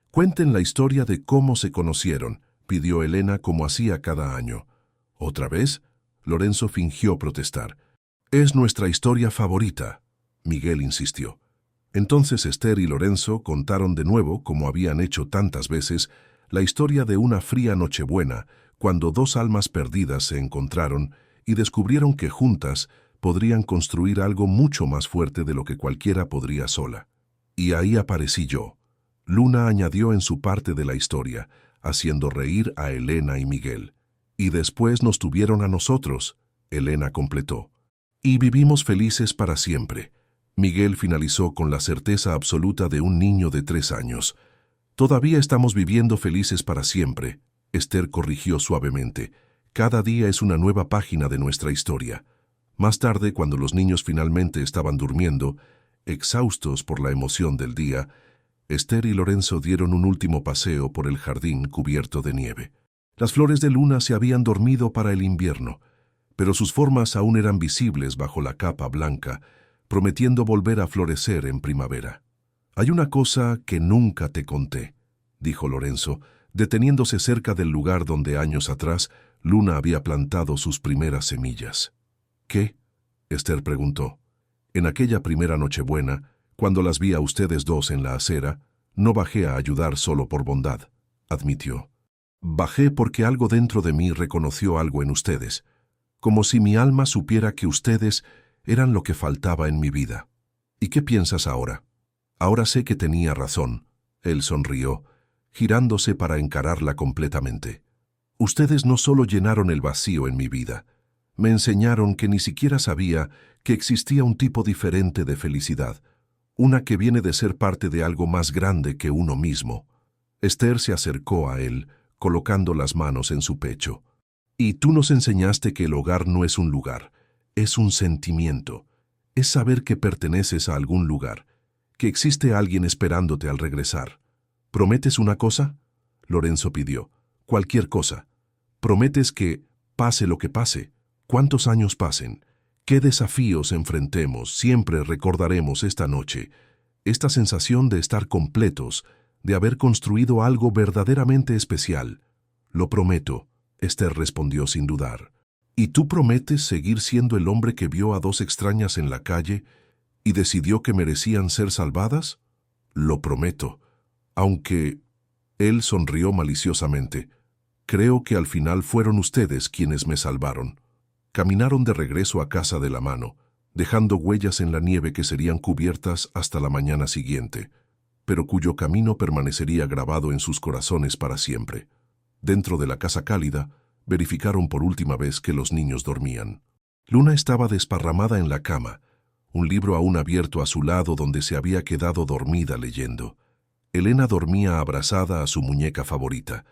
«Cuenten la historia de cómo se conocieron», pidió Elena como hacía cada año. «¿Otra vez?», Lorenzo fingió protestar. «Es nuestra historia favorita», Miguel insistió. Entonces Esther y Lorenzo contaron de nuevo, como habían hecho tantas veces, la historia de una fría Nochebuena, cuando 2 almas perdidas se encontraron y descubrieron que juntas podrían construir algo mucho más fuerte de lo que cualquiera podría sola. Y ahí aparecí yo. Luna añadió en su parte de la historia, haciendo reír a Elena y Miguel. Y después nos tuvieron a nosotros, Elena completó. Y vivimos felices para siempre. Miguel finalizó con la certeza absoluta de un niño de 3 años. Todavía estamos viviendo felices para siempre, Esther corrigió suavemente. Cada día es una nueva página de nuestra historia. Más tarde, cuando los niños finalmente estaban durmiendo, exhaustos por la emoción del día, Esther y Lorenzo dieron un último paseo por el jardín cubierto de nieve. Las flores de Luna se habían dormido para el invierno, pero sus formas aún eran visibles bajo la capa blanca, prometiendo volver a florecer en primavera. «Hay una cosa que nunca te conté», dijo Lorenzo, deteniéndose cerca del lugar donde años atrás Luna había plantado sus primeras semillas. «¿Qué?», Esther preguntó. «En aquella primera Nochebuena, cuando las vi a ustedes dos en la acera, no bajé a ayudar solo por bondad», admitió. «Bajé porque algo dentro de mí reconoció algo en ustedes, como si mi alma supiera que ustedes eran lo que faltaba en mi vida. ¿Y qué piensas ahora?» «Ahora sé que tenía razón», él sonrió, girándose para encararla completamente. «Ustedes no solo llenaron el vacío en mi vida, me enseñaron que ni siquiera sabía que existía un tipo diferente de felicidad, una que viene de ser parte de algo más grande que uno mismo». Esther se acercó a él, colocando las manos en su pecho. «Y tú nos enseñaste que el hogar no es un lugar, es un sentimiento. Es saber que perteneces a algún lugar, que existe alguien esperándote al regresar. ¿Prometes una cosa?», Lorenzo pidió. «Cualquier cosa. ¿Prometes que, pase lo que pase, cuántos años pasen, qué desafíos enfrentemos, siempre recordaremos esta noche, esta sensación de estar completos, de haber construido algo verdaderamente especial?» «Lo prometo», Esther respondió sin dudar. «¿Y tú prometes seguir siendo el hombre que vio a dos extrañas en la calle y decidió que merecían ser salvadas?» «Lo prometo, aunque…», él sonrió maliciosamente. «Creo que al final fueron ustedes quienes me salvaron». Caminaron de regreso a casa de la mano, dejando huellas en la nieve que serían cubiertas hasta la mañana siguiente, pero cuyo camino permanecería grabado en sus corazones para siempre. Dentro de la casa cálida, verificaron por última vez que los niños dormían. Luna estaba desparramada en la cama, un libro aún abierto a su lado donde se había quedado dormida leyendo. Elena dormía abrazada a su muñeca favorita,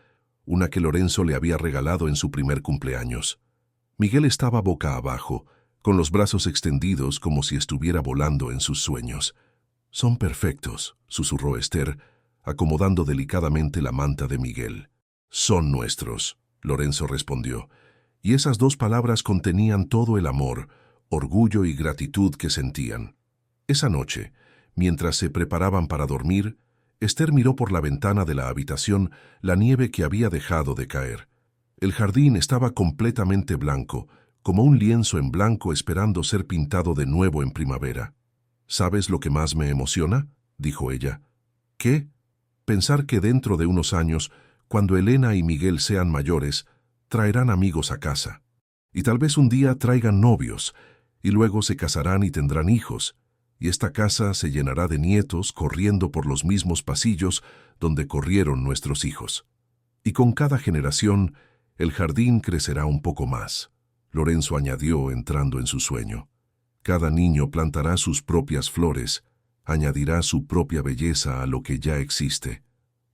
una que Lorenzo le había regalado en su primer cumpleaños. Miguel estaba boca abajo, con los brazos extendidos como si estuviera volando en sus sueños. «Son perfectos», susurró Esther, acomodando delicadamente la manta de Miguel. «Son nuestros», Lorenzo respondió, y esas dos palabras contenían todo el amor, orgullo y gratitud que sentían. Esa noche, mientras se preparaban para dormir, Esther miró por la ventana de la habitación la nieve que había dejado de caer. El jardín estaba completamente blanco, como un lienzo en blanco esperando ser pintado de nuevo en primavera. «¿Sabes lo que más me emociona?», dijo ella. «¿Qué?». «Pensar que dentro de unos años, cuando Elena y Miguel sean mayores, traerán amigos a casa. Y tal vez un día traigan novios, y luego se casarán y tendrán hijos, y esta casa se llenará de nietos corriendo por los mismos pasillos donde corrieron nuestros hijos. Y con cada generación, el jardín crecerá un poco más», Lorenzo añadió entrando en su sueño. «Cada niño plantará sus propias flores, añadirá su propia belleza a lo que ya existe.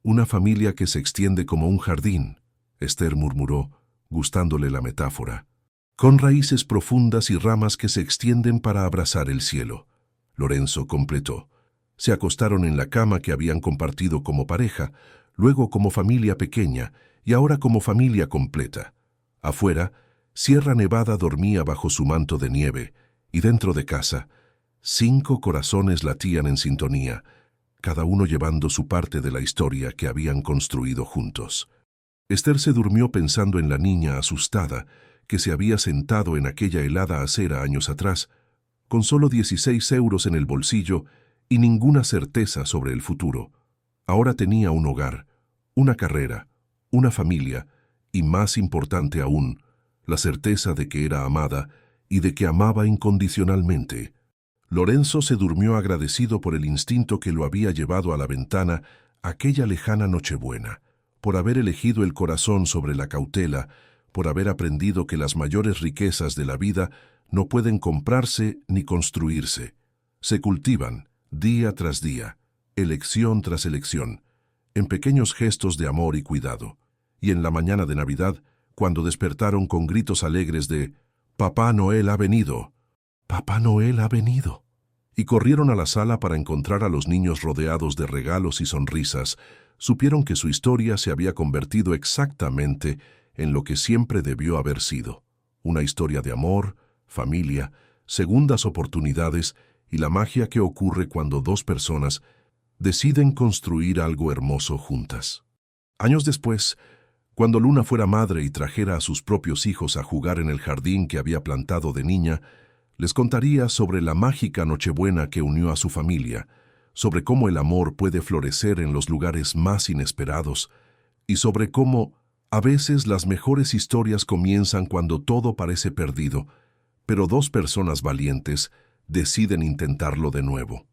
Una familia que se extiende como un jardín», Esther murmuró, gustándole la metáfora. «Con raíces profundas y ramas que se extienden para abrazar el cielo», Lorenzo completó. Se acostaron en la cama que habían compartido como pareja, luego como familia pequeña y ahora como familia completa. Afuera, Sierra Nevada dormía bajo su manto de nieve, y dentro de casa, 5 corazones latían en sintonía, cada uno llevando su parte de la historia que habían construido juntos. Esther se durmió pensando en la niña asustada que se había sentado en aquella helada acera años atrás, con solo 16 euros en el bolsillo y ninguna certeza sobre el futuro. Ahora tenía un hogar, una carrera, una familia y, más importante aún, la certeza de que era amada y de que amaba incondicionalmente. Lorenzo se durmió agradecido por el instinto que lo había llevado a la ventana aquella lejana Nochebuena, por haber elegido el corazón sobre la cautela, por haber aprendido que las mayores riquezas de la vida no pueden comprarse ni construirse. Se cultivan, día tras día, elección tras elección, en pequeños gestos de amor y cuidado. Y en la mañana de Navidad, cuando despertaron con gritos alegres de «Papá Noel ha venido», «Papá Noel ha venido», y corrieron a la sala para encontrar a los niños rodeados de regalos y sonrisas, supieron que su historia se había convertido exactamente en lo que siempre debió haber sido: una historia de amor, familia, segundas oportunidades y la magia que ocurre cuando dos personas deciden construir algo hermoso juntas. Años después, cuando Luna fuera madre y trajera a sus propios hijos a jugar en el jardín que había plantado de niña, les contaría sobre la mágica Nochebuena que unió a su familia, sobre cómo el amor puede florecer en los lugares más inesperados y sobre cómo a veces las mejores historias comienzan cuando todo parece perdido, pero dos personas valientes deciden intentarlo de nuevo.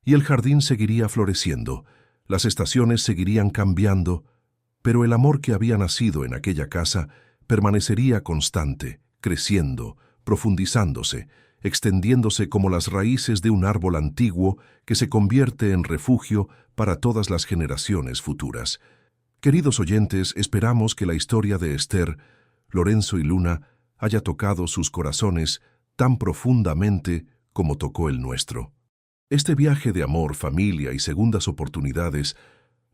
Y el jardín seguiría floreciendo, las estaciones seguirían cambiando, pero el amor que había nacido en aquella casa permanecería constante, creciendo, profundizándose, extendiéndose como las raíces de un árbol antiguo que se convierte en refugio para todas las generaciones futuras. Queridos oyentes, esperamos que la historia de Esther, Lorenzo y Luna haya tocado sus corazones tan profundamente como tocó el nuestro. Este viaje de amor, familia y segundas oportunidades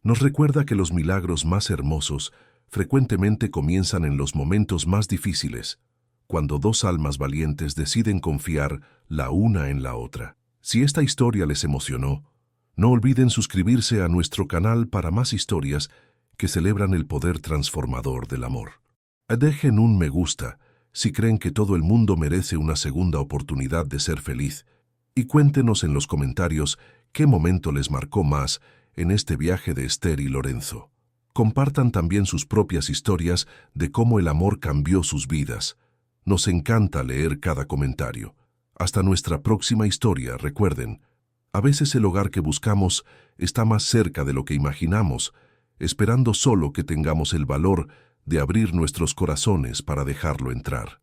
nos recuerda que los milagros más hermosos frecuentemente comienzan en los momentos más difíciles, cuando dos almas valientes deciden confiar la una en la otra. Si esta historia les emocionó, no olviden suscribirse a nuestro canal para más historias que celebran el poder transformador del amor. Dejen un me gusta si creen que todo el mundo merece una segunda oportunidad de ser feliz, y cuéntenos en los comentarios qué momento les marcó más en este viaje de Esther y Lorenzo. Compartan también sus propias historias de cómo el amor cambió sus vidas. Nos encanta leer cada comentario. Hasta nuestra próxima historia, recuerden, a veces el hogar que buscamos está más cerca de lo que imaginamos, esperando solo que tengamos el valor de abrir nuestros corazones para dejarlo entrar.